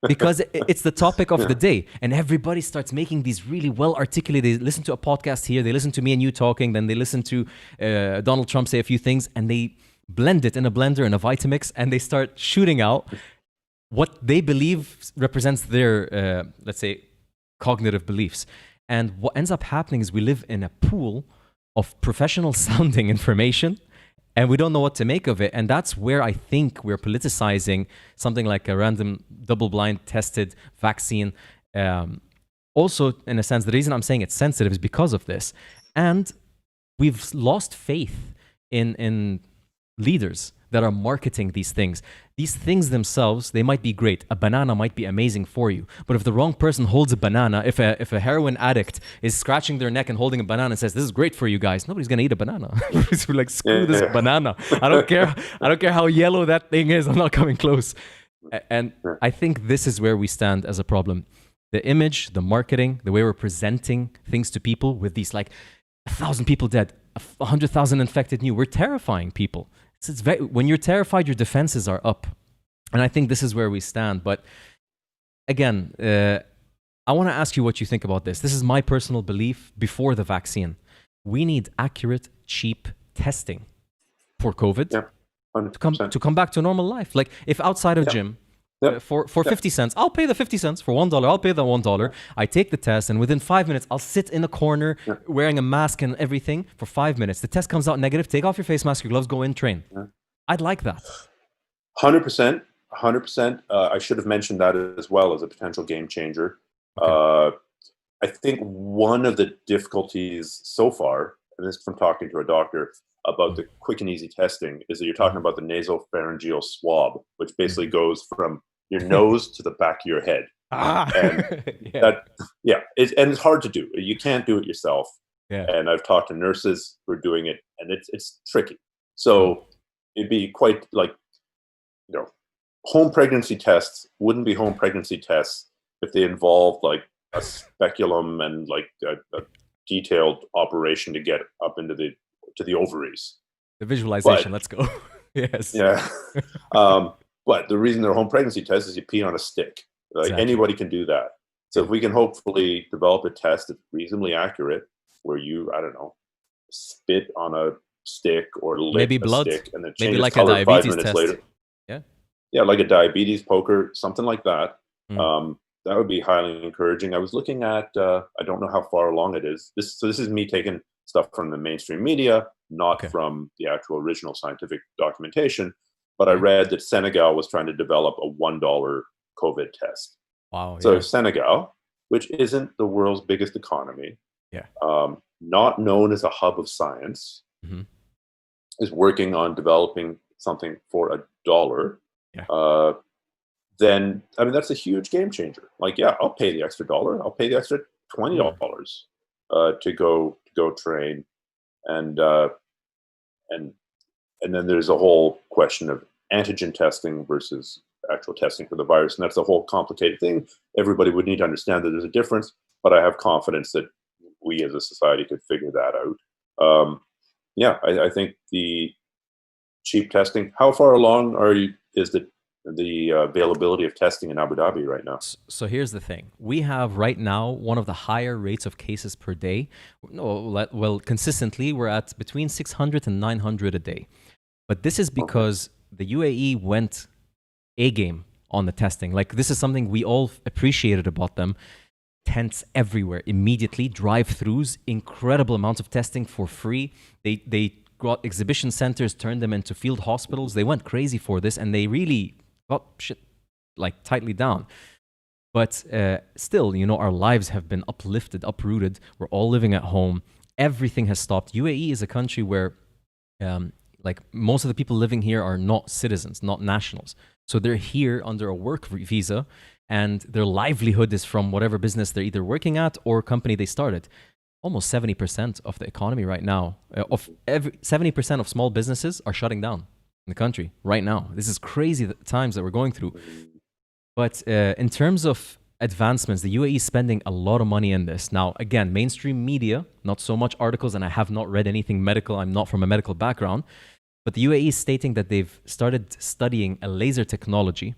because it's the topic of the day, and everybody starts making these really well-articulated. They listen to a podcast here, they listen to me and you talking, then they listen to Donald Trump say a few things, and they blend it in a blender, in a Vitamix, and they start shooting out what they believe represents their, let's say, cognitive beliefs. And what ends up happening is we live in a pool of professional sounding information, and we don't know what to make of it. And that's where I think we're politicizing something like a random double-blind tested vaccine. Also, in a sense, the reason I'm saying it's sensitive is because of this. And we've lost faith in leaders that are marketing these things. These things themselves, they might be great. A banana might be amazing for you. But if the wrong person holds a banana, if a heroin addict is scratching their neck and holding a banana and says, "This is great for you guys," nobody's gonna eat a banana. We're like, screw this banana. I don't care. I don't care how yellow that thing is. I'm not coming close. And I think this is where we stand as a problem. The image, the marketing, the way we're presenting things to people with these like 1,000 people dead, 100,000 infected new. We're terrifying people. It's very, when you're terrified, your defenses are up. And I think this is where we stand. But again, I want to ask you what you think about this. This is my personal belief before the vaccine. We need accurate, cheap testing for COVID to come back to normal life. Like if outside of gym, for 50 cents, I'll pay the 50 cents. For $1, I'll pay the $1. I take the test, and within 5 minutes, I'll sit in a corner wearing a mask and everything for 5 minutes. The test comes out negative. Take off your face mask, your gloves, go in, train. I'd like that. 100%. 100%. I should have mentioned that as well as a potential game changer. Okay. I think one of the difficulties so far, and this is from talking to a doctor, about the quick and easy testing is that you're talking about the nasopharyngeal swab, which basically goes from your nose to the back of your head. And it's hard to do. You can't do it yourself. And I've talked to nurses who are doing it, and it's tricky. So it'd be quite like, home pregnancy tests wouldn't be home pregnancy tests if they involved like a speculum and like a detailed operation to get up into the ovaries. The visualization, let's go. Yes. Yeah. But the reason they're home pregnancy tests is you pee on a stick. Like anybody can do that. So if we can hopefully develop a test that's reasonably accurate, where you, I don't know, spit on a stick or lick maybe a blood, stick and then change maybe its like color a diabetes 5 minutes test. later. Yeah, like a diabetes poker, something like that. That would be highly encouraging. I was looking at, I don't know how far along it is. This is me taking stuff from the mainstream media, not from the actual original scientific documentation. But I read that Senegal was trying to develop a $1 COVID test. Wow. So Senegal, which isn't the world's biggest economy, not known as a hub of science, is working on developing something for $1. Then I mean that's a huge game changer. Like, I'll pay the extra $1. I'll pay the extra $20 to go train, and then there's a whole question of antigen testing versus actual testing for the virus, and that's a whole complicated thing. Everybody would need to understand that there's a difference, but I have confidence that we as a society could figure that out. I think the cheap testing. How far along is the availability of testing in Abu Dhabi right now? So here's the thing. We have right now one of the higher rates of cases per day. Well, consistently, we're at between 600 and 900 a day. But this is because the UAE went A-game on the testing. Like, this is something we all appreciated about them. Tents everywhere, immediately, drive-thrus, incredible amounts of testing for free. They got exhibition centers, turned them into field hospitals. They went crazy for this, and they really got shit like tightly down. But still, our lives have been uplifted, uprooted. We're all living at home. Everything has stopped. UAE is a country where like most of the people living here are not citizens, not nationals. So they're here under a work visa, and their livelihood is from whatever business they're either working at or company they started. Almost 70% of the economy right now, 70% of small businesses are shutting down in the country right now. This is crazy times that we're going through. But in terms of advancements, the UAE is spending a lot of money in this. Now, again, mainstream media, not so much articles, and I have not read anything medical. I'm not from a medical background. But the UAE is stating that they've started studying a laser technology,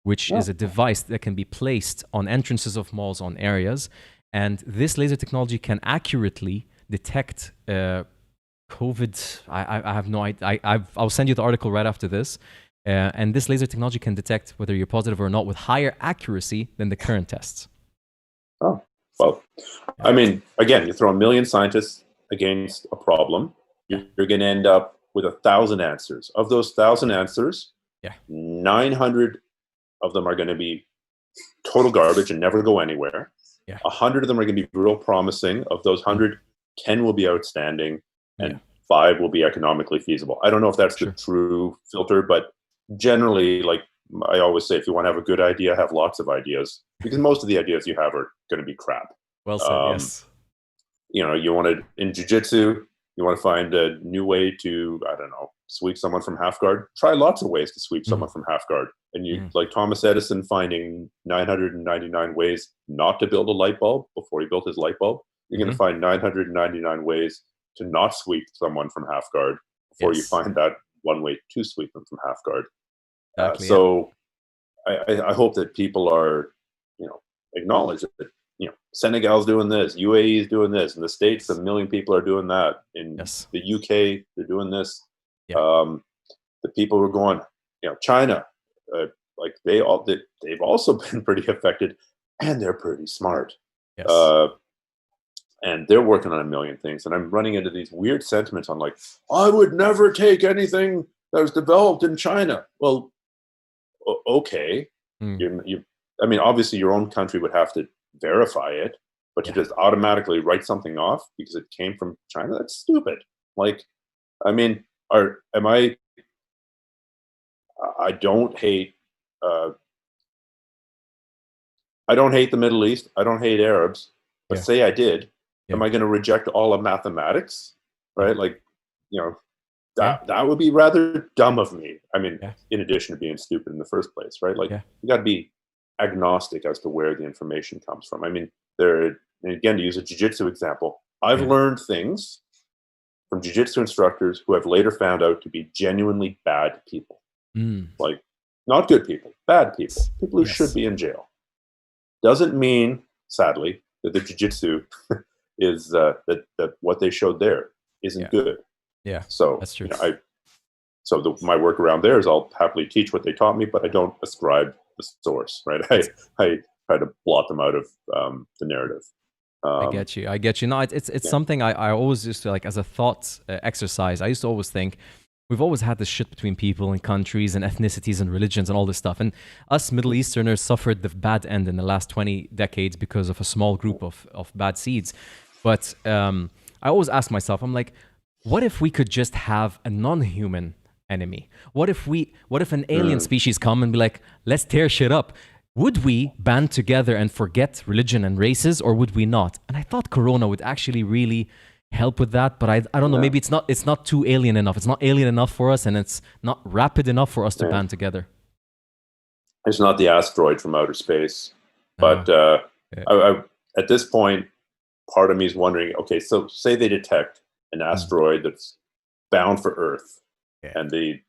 which is a device that can be placed on entrances of malls, on areas. And this laser technology can accurately detect COVID. I have no idea. I'll send you the article right after this. And this laser technology can detect whether you're positive or not with higher accuracy than the current tests. Oh, well, I mean, again, you throw a million scientists against a problem, you're going to end up with 1,000 answers. Of those 1,000 answers, 900 of them are going to be total garbage and never go anywhere. 100 of them are going to be real promising. Of those 100, 10 will be outstanding, and 5 will be economically feasible. I don't know if that's Sure. the true filter, but generally, like I always say, if you want to have a good idea, have lots of ideas, because most of the ideas you have are going to be crap. Well said. Yes. You know, you want to, in jiu-jitsu, you want to find a new way to, I don't know, sweep someone from half guard. Try lots of ways to sweep someone from half guard. And you, like Thomas Edison finding 999 ways not to build a light bulb before he built his light bulb. You're going to find 999 ways to not sweep someone from half guard before you find that one way to sweep them from half guard. Exactly, so I hope that people are, you know, acknowledge that, you know, Senegal's doing this, UAE is doing this, in the States, a million people are doing that. In the UK, they're doing this. The people who are going, you know, China, like they've also been pretty affected, and they're pretty smart. And they're working on a million things. And I'm running into these weird sentiments on like, I would never take anything that was developed in China. Well, okay. I mean, obviously your own country would have to verify it, but to just automatically write something off because it came from China, that's stupid. Like, I mean, I don't hate the Middle East. I don't hate Arabs, but say I did, am I going to reject all of mathematics? Right? Like, you know, that would be rather dumb of me. I mean, in addition to being stupid in the first place, right? Like, you got to be agnostic as to where the information comes from. I mean, and again, to use a jiu-jitsu example, I've learned things from jiu-jitsu instructors who have later found out to be genuinely bad people. Like, not good people, bad people, people who should be in jail. Doesn't mean, sadly, that the jiu-jitsu is that what they showed there isn't good. Yeah, so that's true. You know, my work around there is I'll happily teach what they taught me, but I don't ascribe the source, right? I try to blot them out of the narrative. I get you. No, it's something I always used to, like, as a thought exercise, I used to always think, we've always had this shit between people and countries and ethnicities and religions and all this stuff. And us Middle Easterners suffered the bad end in the last 20 decades because of a small group of bad seeds. But I always ask myself, I'm like, what if we could just have a non-human enemy? What if an alien species come and be like, let's tear shit up? Would we band together and forget religion and races, or would we not? And I thought Corona would actually really help with that, but I don't know, maybe it's not too alien enough. It's not alien enough for us, and it's not rapid enough for us to band together. It's not the asteroid from outer space. But at this point, part of me is wondering, okay, so say they detect an asteroid that's bound for Earth, and they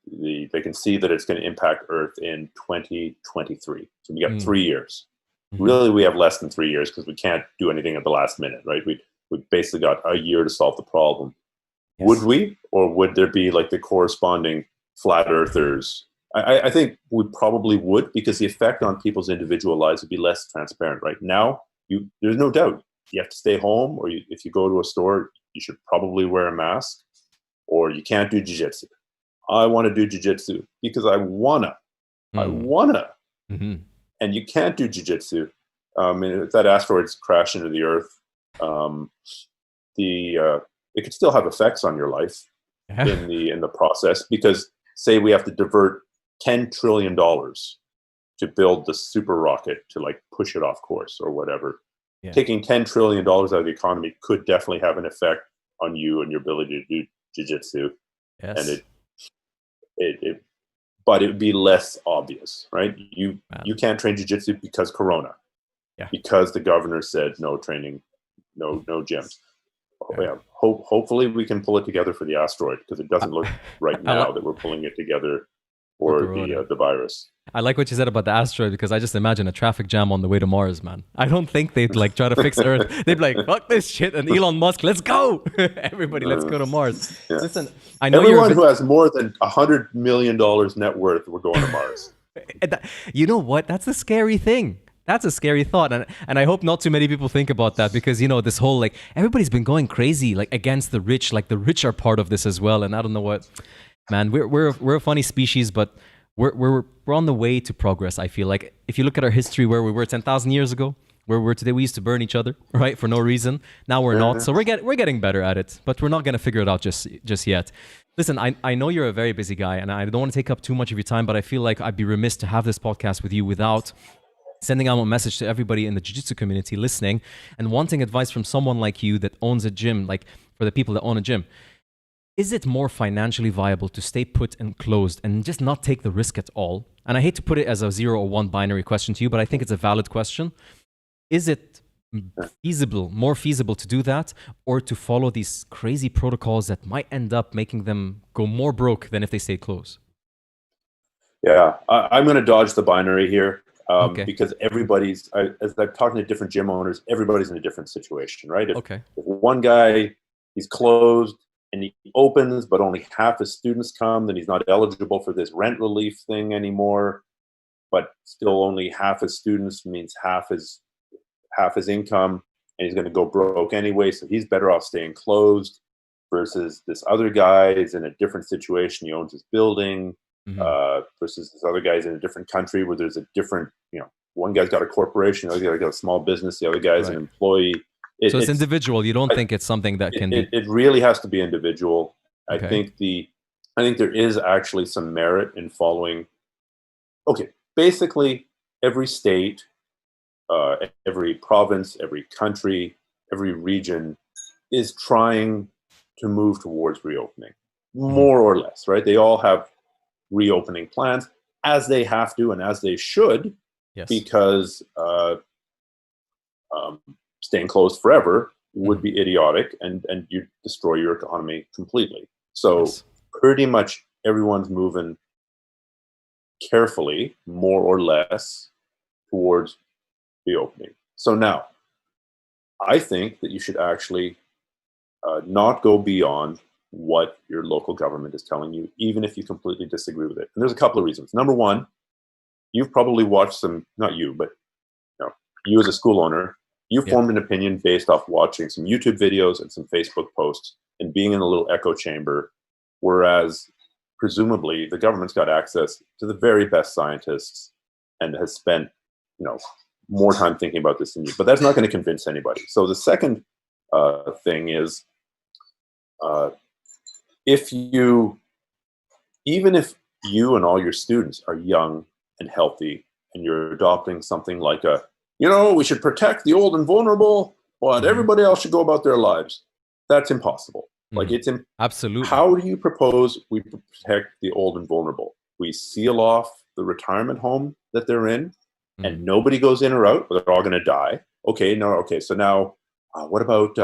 can see that it's going to impact Earth in 2023. So we got 3 years. Really, we have less than 3 years because we can't do anything at the last minute, right? We basically got a year to solve the problem. Would we, or would there be like the corresponding flat earthers? I think we probably would, because the effect on people's individual lives would be less transparent. Right now, there's no doubt you have to stay home, or if you go to a store, you should probably wear a mask, or you can't do jiu-jitsu. I want to do jiu-jitsu because I wanna. And you can't do jiu-jitsu. And if that asteroid's crash into the Earth, it could still have effects on your life in the process, because say we have to divert $10 trillion to build the super rocket to like push it off course or whatever. Taking $10 trillion out of the economy could definitely have an effect on you and your ability to do jiu-jitsu. And but it would be less obvious, right? You can't train jiu-jitsu because Corona, because the governor said no training, no gyms. Hopefully we can pull it together for the asteroid, because it doesn't look right now that we're pulling it together for the virus. I like what you said about the asteroid, because I just imagine a traffic jam on the way to Mars, man. I don't think they'd like try to fix Earth. They'd be like, fuck this shit, and Elon Musk, let's go. Everybody, let's go to Mars. Listen, I know everyone who has more than $100 million net worth, we're going to Mars. You know what? That's a scary thing. That's a scary thought, and I hope not too many people think about that, because, you know, this whole, like, everybody's been going crazy, like, against the rich. Like, the rich are part of this as well, and I don't know what, man. We're a funny species, but we're on the way to progress. I feel like if you look at our history, where we were 10,000 years ago, Where today we used to burn each other, right, for no reason. Now we're not. So we're getting better at it, but we're not gonna figure it out just yet. Listen, I know you're a very busy guy, and I don't want to take up too much of your time, but I feel like I'd be remiss to have this podcast with you without sending out a message to everybody in the jiu-jitsu community listening and wanting advice from someone like you that owns a gym, like for the people that own a gym. Is it more financially viable to stay put and closed and just not take the risk at all? And I hate to put it as a 0 or 1 binary question to you, but I think it's a valid question. Is it more feasible to do that, or to follow these crazy protocols that might end up making them go more broke than if they stay closed? Yeah, I'm going to dodge the binary here because as I'm talking to different gym owners, everybody's in a different situation, right? If one guy, he's closed and he opens, but only half his students come, then he's not eligible for this rent relief thing anymore. But still, only half his students means half his income, and he's going to go broke anyway. So he's better off staying closed. Versus this other guy is in a different situation. He owns his building. Versus this other guy's in a different country where there's a different, one guy's got a corporation, the other guy's got a small business, the other guy's an employee. So it's individual. You don't think it's something that can be? It really has to be individual. Okay. I think there is actually some merit in following. Okay, basically every state, every province, every country, every region is trying to move towards reopening, more or less, right? They all have reopening plans, as they have to and as they should, because staying closed forever would be idiotic, and you destroy your economy completely. So pretty much everyone's moving carefully, more or less, towards reopening. So now, I think that you should actually not go beyond what your local government is telling you, even if you completely disagree with it. And there's a couple of reasons. Number one, you've probably watched some, not you, but you as a school owner, you formed an opinion based off watching some YouTube videos and some Facebook posts and being in a little echo chamber, whereas presumably the government's got access to the very best scientists and has spent, more time thinking about this than you. But that's not going to convince anybody. So the second thing is, even if you and all your students are young and healthy, and you're adopting something like we should protect the old and vulnerable, but everybody else should go about their lives. That's impossible. Like absolutely. How do you propose we protect the old and vulnerable? We seal off the retirement home that they're in, and nobody goes in or out, but they're all going to die. Okay. So now, what about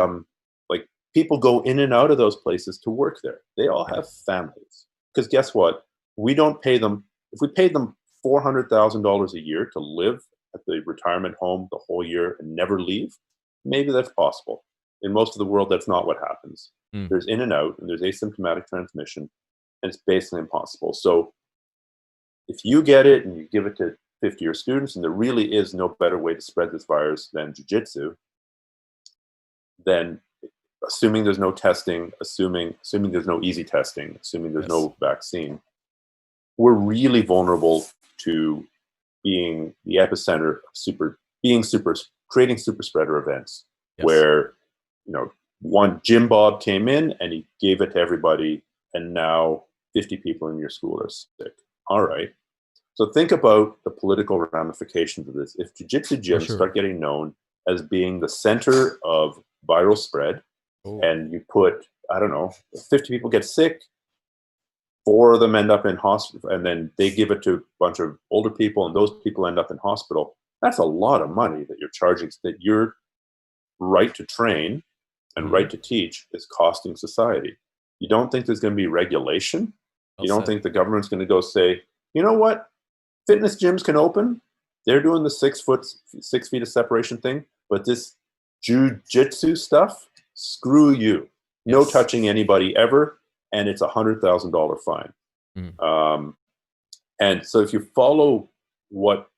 people go in and out of those places to work there? They all have families. Because guess what? We don't pay them. If we paid them $400,000 a year to live at the retirement home the whole year and never leave, maybe that's possible. In most of the world, that's not what happens. There's in and out, and there's asymptomatic transmission, and it's basically impossible. So if you get it and you give it to 50 of your students, and there really is no better way to spread this virus than jiu-jitsu, then assuming there's no testing, assuming there's no easy testing, assuming there's no vaccine, we're really vulnerable to being the epicenter of creating super spreader events where, one Jim Bob came in and he gave it to everybody, and now 50 people in your school are sick. All right. So think about the political ramifications of this. If jiu-jitsu gyms start getting known as being the center of viral spread, and you put, 50 people get sick, 4 of them end up in hospital, and then they give it to a bunch of older people, and those people end up in hospital. That's a lot of money that you're charging, that your right to train and right to teach is costing society. You don't think there's going to be regulation? You don't think the government's going to go say, you know what? Fitness gyms can open. They're doing the 6 feet of separation thing, but this jiu-jitsu stuff, screw you. No touching anybody ever, and it's $100,000 fine. And so if you follow what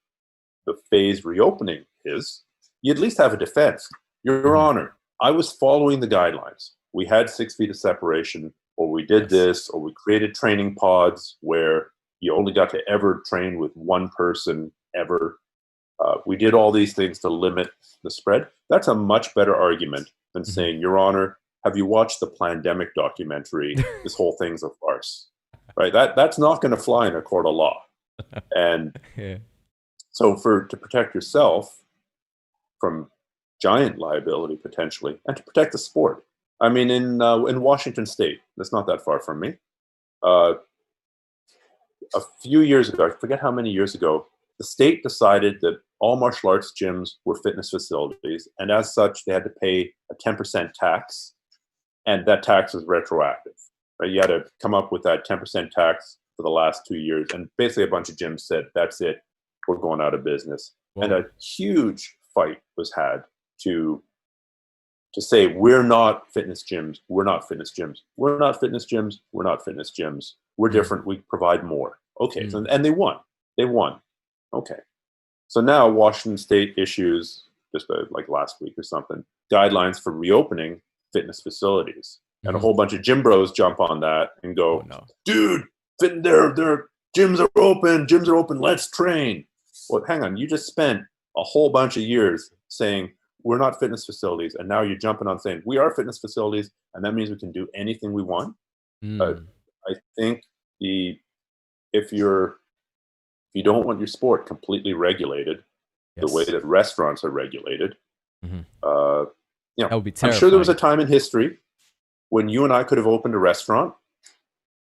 the phased reopening is, you at least have a defense. Your Honor, I was following the guidelines. We had 6 feet of separation, or we did this, or we created training pods where you only got to ever train with one person ever. We did all these things to limit the spread. That's a much better argument than saying, Your Honor, have you watched the Plandemic documentary? This whole thing's a farce, right? That's not going to fly in a court of law. And so to protect yourself from giant liability potentially, and to protect the sport. I mean, in Washington State, that's not that far from me. A few years ago, I forget how many years ago, the state decided that all martial arts gyms were fitness facilities, and as such, they had to pay a 10% tax, and that tax was retroactive. Right? You had to come up with that 10% tax for the last 2 years, and basically a bunch of gyms said, "That's it, we're going out of business." Whoa. And a huge fight was had to say, we're not fitness gyms, we're not fitness gyms, we're not fitness gyms, we're not fitness gyms, we're different, we provide more. Okay, so, and they won. Okay. So now Washington State issues, just like last week or something, guidelines for reopening fitness facilities. And a whole bunch of gym bros jump on that and go, dude, their gyms are open, let's train. Well, hang on, you just spent a whole bunch of years saying we're not fitness facilities, and now you're jumping on saying we are fitness facilities, and that means we can do anything we want. I think if you don't want your sport completely regulated, the way that restaurants are regulated, that would be terrifying. I'm sure there was a time in history when you and I could have opened a restaurant,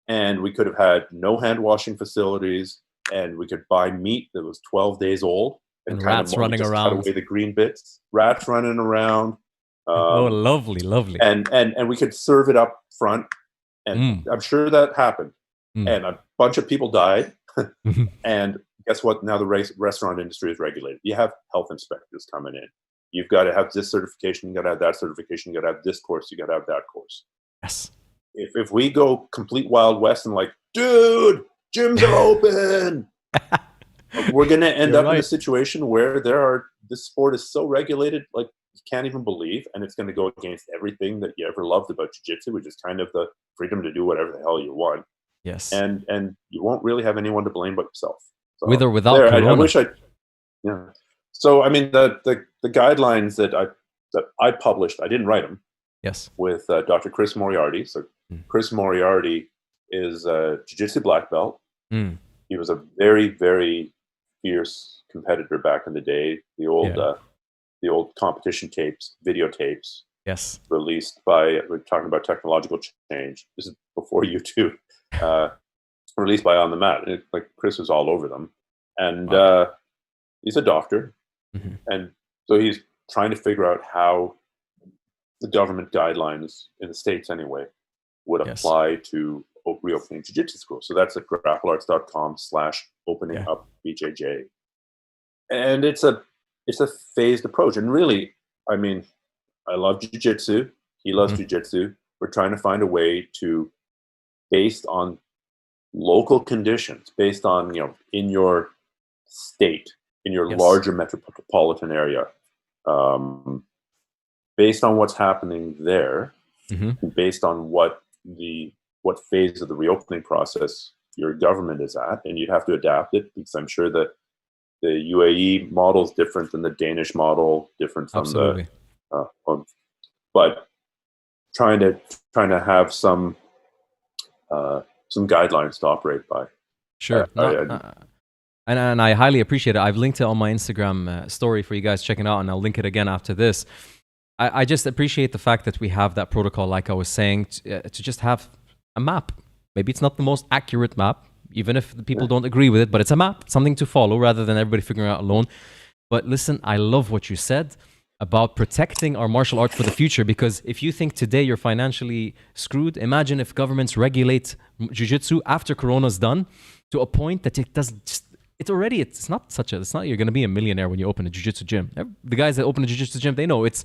and we could have had no hand washing facilities, and we could buy meat that was 12 days old. And rats running around. Cut away the green bits. Rats running around. Lovely. And we could serve it up front. And I'm sure that happened. And a bunch of people died. And guess what? Now the restaurant industry is regulated. You have health inspectors coming in. You've got to have this certification. You got to have that certification. You got to have this course. You got to have that course. Yes. If we go complete Wild West and like, dude, gyms are open. We're going to end up in a situation where this sport is so regulated, like you can't even believe, and it's going to go against everything that you ever loved about jiu-jitsu, which is kind of the freedom to do whatever the hell you want. Yes. And you won't really have anyone to blame but yourself. So with or without Corona. I wish So I mean the guidelines that I published, I didn't write them. Yes. With Dr. Chris Moriarty. So Chris Moriarty is a jiu-jitsu black belt. He was a very, very fierce competitor back in the day. The old competition tapes, videotapes. Yes. Released by, we're talking about technological change. This is before YouTube. Released by On the Mat. Like Chris was all over them. And he's a doctor. And so he's trying to figure out how the government guidelines in the States anyway would apply to reopening jiu-jitsu schools. So that's at grapplearts.com/opening up BJJ. And it's a phased approach. And really, I mean, I love jiu-jitsu. He loves jiu-jitsu. We're trying to find a way to, based on local conditions, based on, in your state, in your larger metropolitan area, based on what's happening there, and based on what phase of the reopening process your government is at, and you'd have to adapt it, because I'm sure that the UAE model is different than the Danish model, different from but trying to have some guidelines to operate by. Sure. And I highly appreciate it. I've linked it on my Instagram story for you guys checking out, and I'll link it again after this. I just appreciate the fact that we have that protocol, like I was saying, to just have a map. Maybe it's not the most accurate map, even if the people don't agree with it, but it's a map, something to follow rather than everybody figuring out alone. But listen, I love what you said about protecting our martial art for the future, because if you think today you're financially screwed, imagine if governments regulate jiu-jitsu after Corona's done to a point that it's not you're going to be a millionaire when you open a jiu-jitsu gym. The guys that open a jiu-jitsu gym, they know it's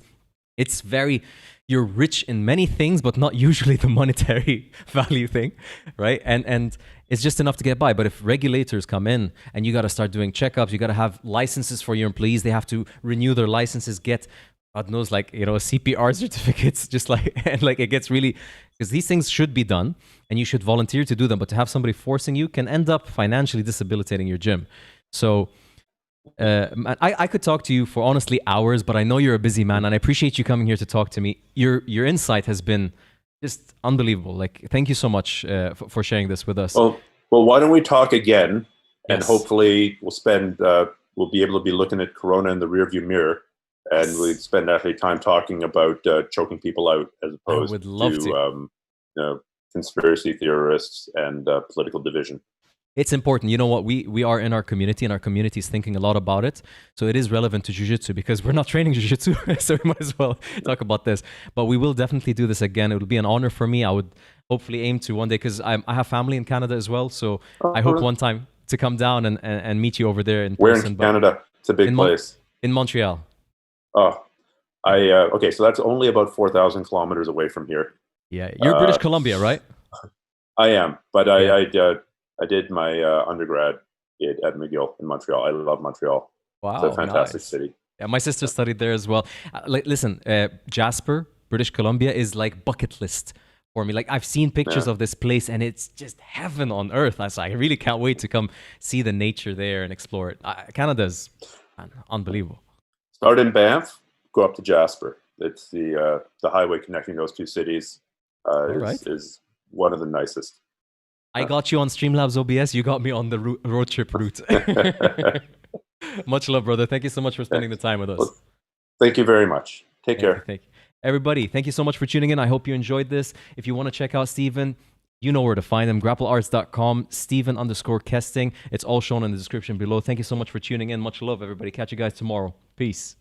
you're rich in many things, but not usually the monetary value thing, right? And it's just enough to get by. But if regulators come in and you got to start doing checkups, you got to have licenses for your employees. They have to renew their licenses, get, God knows, CPR certificates, just and it gets really, because these things should be done and you should volunteer to do them. But to have somebody forcing you can end up financially debilitating your gym. So Man, I could talk to you for honestly hours, but I know you're a busy man, and I appreciate you coming here to talk to me. Your insight has been just unbelievable. Like, thank you so much for sharing this with us. Well, why don't we talk again, and Yes. hopefully we'll be able to be looking at Corona in the rearview mirror, and Yes. we'd spend actually time talking about choking people out as I opposed would love to. conspiracy theorists and political division. It's important. You know what? We are in our community, and our community is thinking a lot about it. So it is relevant to jiu-jitsu because we're not training jiu-jitsu, so we might as well talk about this. But we will definitely do this again. It would be an honor for me. I would hopefully aim to one day because I have family in Canada as well. So I hope one time to come down and meet you over there in Where person. in Canada? It's a big place. In Montreal. Oh, okay. So that's only about 4,000 kilometers away from here. Yeah, you're British Columbia, right? I am, but Yeah. I did my undergrad at McGill in Montreal. I love Montreal. Wow, it's a fantastic nice. city. Yeah, my sister studied there as well. Listen, Jasper, British Columbia is like bucket list for me. Like I've seen pictures of this place, and it's just heaven on earth. I really can't wait to come see the nature there and explore it. Canada's unbelievable. Start in Banff, go up to Jasper. It's the highway connecting those two cities. Is one of the nicest. I got you on Streamlabs OBS. You got me on the road trip route. Much love, brother. Thank you so much for spending the time with us. Well, thank you very much. Take care. Thank you. Everybody, thank you so much for tuning in. I hope you enjoyed this. If you want to check out Stephan, you know where to find him. grapplearts.com, Stephan_Kesting. It's all shown in the description below. Thank you so much for tuning in. Much love, everybody. Catch you guys tomorrow. Peace.